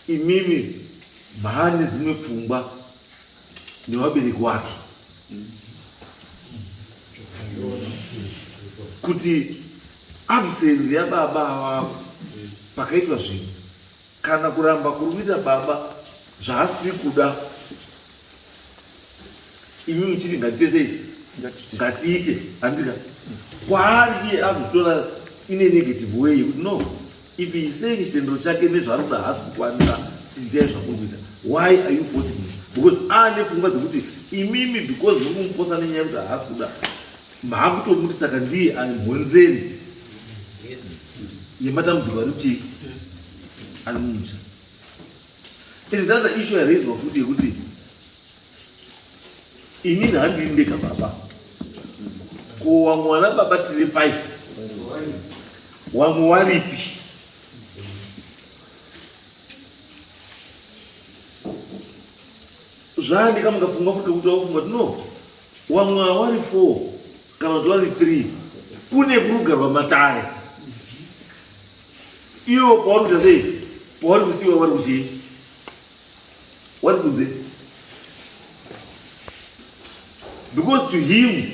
imimi mhane dzimwe pfungwa nevabereki wake, kuti absence yababa vako pakaitwa zvinhu kana kuramba kuri kuita baba zvaasiri kuda, imimi chiti ngatitesei ngatiite handika kwaari iye akutora ine negative way yekuti no, if he is saying chitendero chake nezvaari kuda haasi kukwanisa itai zvakuri kuita, why are you forcing me? Because aane pfungwa dzekuti imimi because mukumufosa nenyaya yekuti haasi kuda maakutomuti saka ndiye ane mhonzeri yematambudziko ari kuti ari mumusha. And another issue yaraiswa futi yekuti inini handiri ndega baba, ko wamwe wana baba tiri 5 wamwe waripi? Zvaandika mukafunga futi kuti wafunga kuti no, wamwe wari 4 kana kuti wari 3 kune kunogarwa matare. Iwo pauri kuita sei? Pauri kusiiwa wari kuchii? Wari kunze? Because to him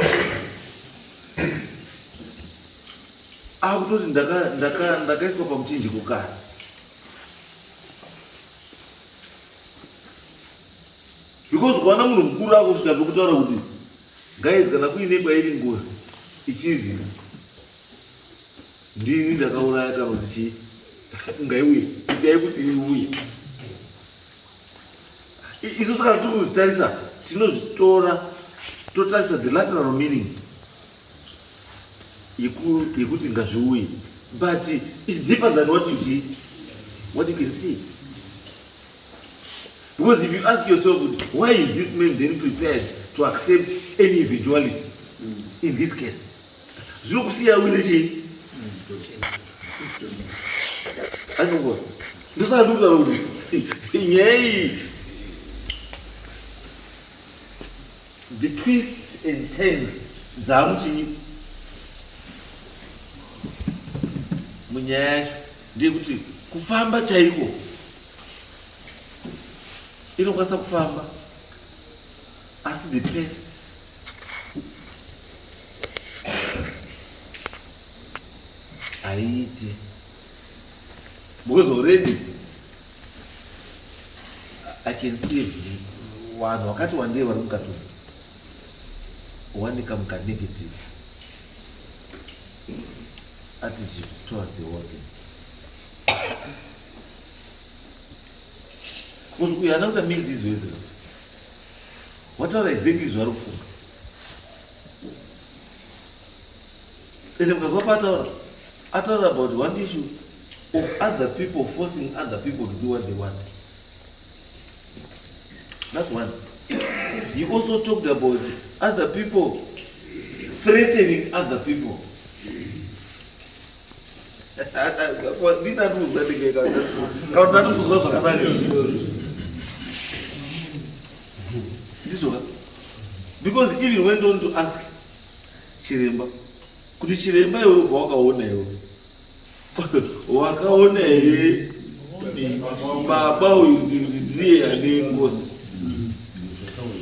akutoti ndakaiswa pamuchinjiko kare. Because kuwana munhu mukuru akusvika pekutaura kuti guys, kana kuine kwairi ngozi ichizi ndini ndakauraya kana kuti chii ngaiuye itai kuti iuye. Isusu kana tiri kuzvitarisa tinozvitora totarisa the lateral meaning yekuti ngazviuye, but it's deeper than what you can see. Because if you ask yourself, why is this man then prepared to accept any eventuality in this case? Zvinokusiya wine chii? Anongo ndosaka ndikutaura kuti nyaya iyi, the twists and turns dzamuchii munyaya yacho ndeyekuti kufamba chaiko inokwanisa kufamba asi the pace haiiti, because already I can see vanhu vakati wandei vari mukatoni wanika muka negative attitude towards the whole thing. Because uyu hana kuti means izvo idzi wataura exactly zvari kufunga, ende mukazwa ataura about one issue of other people forcing other people to do what they want. That's one. He also talked about other people threatening other people. Because even went on to ask Chiremba, kuti Chiremba iwe wakaona iwe wakaona here baba uyu ndiye ane ngozi.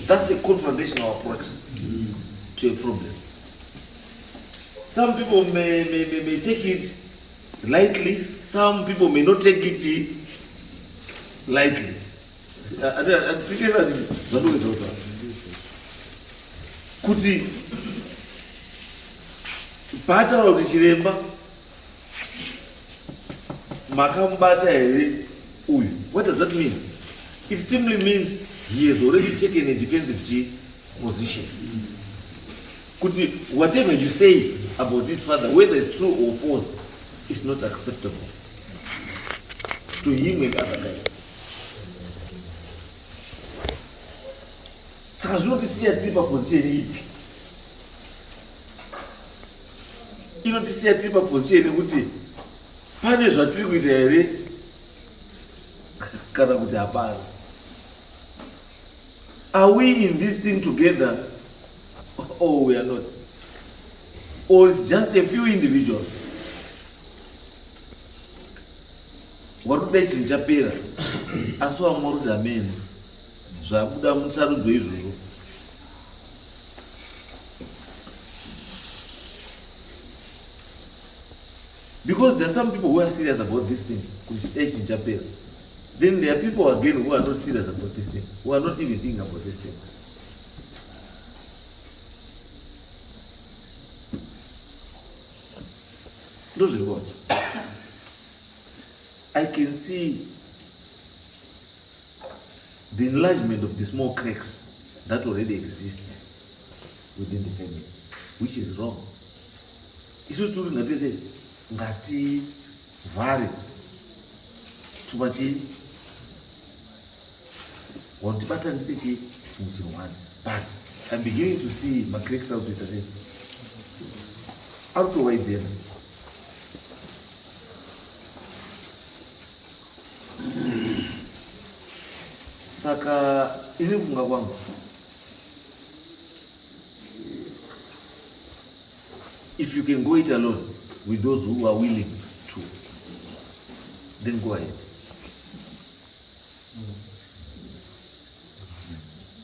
That's a confrontational approach to a problem. Some people may take it lightly, some people may not take it lightly. kuti paataura kuti chiremba makamubata here uyu, what does that mean? It simply means he has already taken a defensive position. Kuti whatever you say about this father, whether it's true or false, is not acceptable to him and other guys. Saka zvinotisiya tiri paposition ipi? Inotisiya tiri paposition yekuti pane zvatiri kuita here kana kuti hapana. Are we in this thing together or we are not? Or it's just a few individuals? Waruda chinhu chapera asi wamwaruti amene zvabuda musarudzo izvozvo. Because there are some people who are serious about this thing, kuti chidai chinhu chapera. Then there are people again who are not serious about this thing, who are not even thinking about this thing. Those are what I can see the enlargement of the small cracks that already exist within the family, which is wrong. Isusu turi ngatise ngati vhare tumachi wantibata ndite chi muchirwani, but I'm beginning to see my cracks out there say out to wide there. Saka ini kunga kwangu, if you can go it alone with those who are willing to, then go ahead.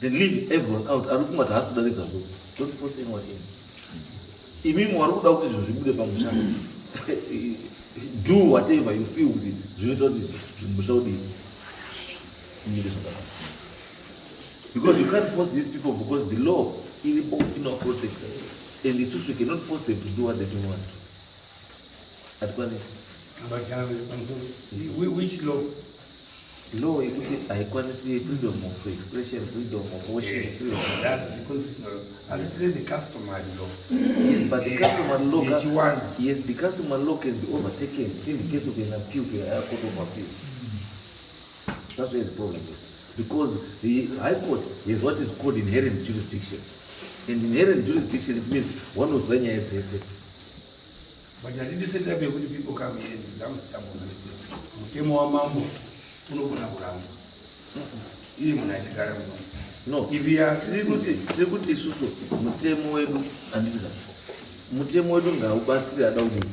Then leave everyone out. Don't force anyone in. Imimi waruda kuti zvibude pamushando. Do whatever you feel kuti zvinoita kuti mushaudi. Because you can't force these people, because the law is protected, and the Susu cannot force them to do what they don't want. At one which law? Law is freedom of expression, freedom of worship, freedom. That's the constitutional law. As it is the customary law. Yes, but the customary law. Can, yes, the customary law can be overtaken in the case of an appeal to a higher court of appeal. That's where the problem is. Because the High Court is what is called inherent jurisdiction. And inherent jurisdiction, it means one was when you had to say. But I didn't say that when people come in, that's the mambo. No, if you are sikuti isusu mutemo wedu andizika mutemo wedu ngaubatsiri adaudi.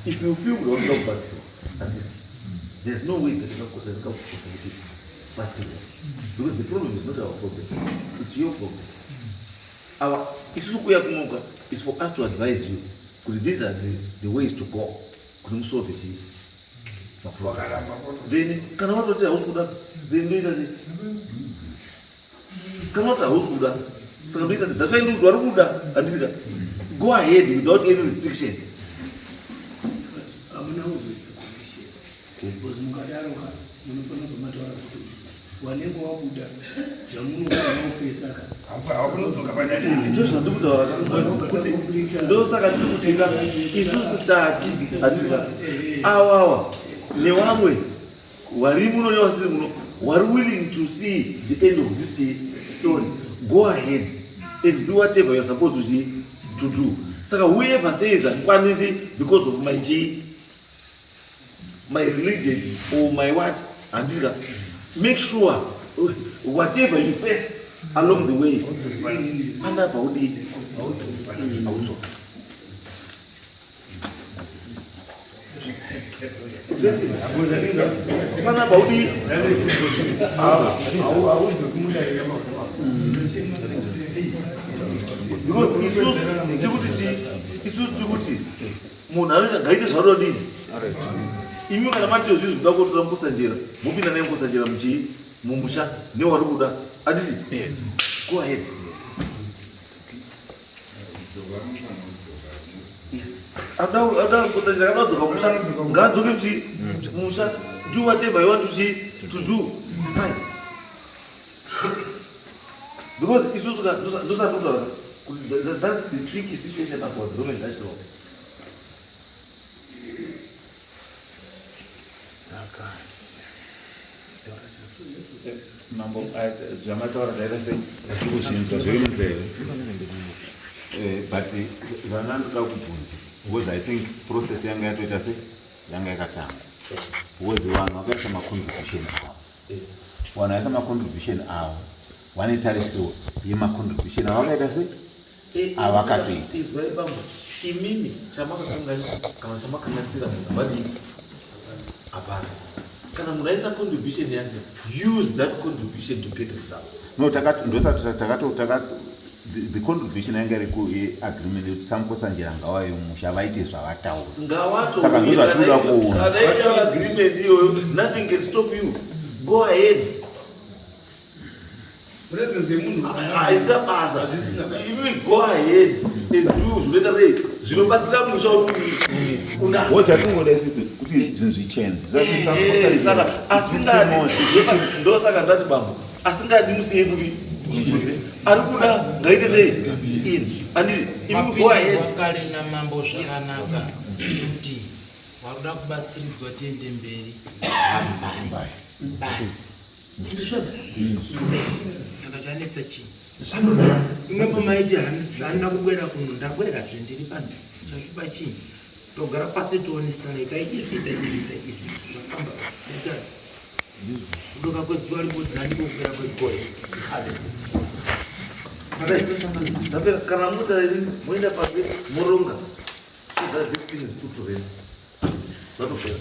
If you feel you don't know batsiri, there's no way to take batsiri, because the problem is not our problem, it's your problem. Our isusu ya kumoka is for us to advise you, because these are the ways to go. Couldn't solve it. Then can I not say house then do it? Cannot a house so that's why you do go ahead without any restriction. Newamwe wari muno yose muno were willing to see the end of this story, go ahead and do whatever you're supposed to do. So whoever says that because of my religion or my what, and make sure whatever you face along the way, find out about it. Mana baudi isuti munhu anoita gaite zvaro dini imi kana matiyo zvinhu zvinoda kuti rambosanjera mupinda nembosanjera mumusha newari kuda atisi Go ahead. Ada kutanya kana to kamusha ngazo kimchi musha do whatever you want to do. Fine. Because it's also those are that's the tricky situation about Roman national. Mambo zvamataura zvaita sekushinzwa zvemunzeve but vana ndoda kubvunza because I think process yanga yatoita se yanga yakatanga because vanhu vakaisa macontribution avo vanhu vaisa macontribution avo vane tarisiro yemacontribution avo vakaita se avakatoita imimi chamakakanganyisa kana chamakanganisira munhu vadii hapana. Kana munhu aisa contribution yake, use that contribution to get results. No, the contribution yanga iri kuagreement yekuti samukotsanjira ngavayo musha vaite zvavataura. Saka ndozvatoda kuona. Kana ita agreement iyoyo, nothing can stop you. Go ahead. Presence yemunhu Haisina basa. Even go ahead and do zvinoita sei zvinobatsira musha una. Wochatingoda isisi kuti zvinhu zvichene. Saka asingadi ndosaka ndati bambo asingadi musiye kuvi ari kuda ngaite sei ini anditi even go ahead. Wakale na mambo zvakanaka kuti wakuda kubatsiridzwa tiende mberi basi. Saka chanetsa chii imwepo maiti handina kubwera kuno ndabwerazve ndiri panhu chashupa chii togara pasi tionesana ita izvi zvafamba basi kudoka kwezuva ribodzani kokupera kwegore Kana mutairi moenda pasi moronga so that this thing is put to rest. That'll fail.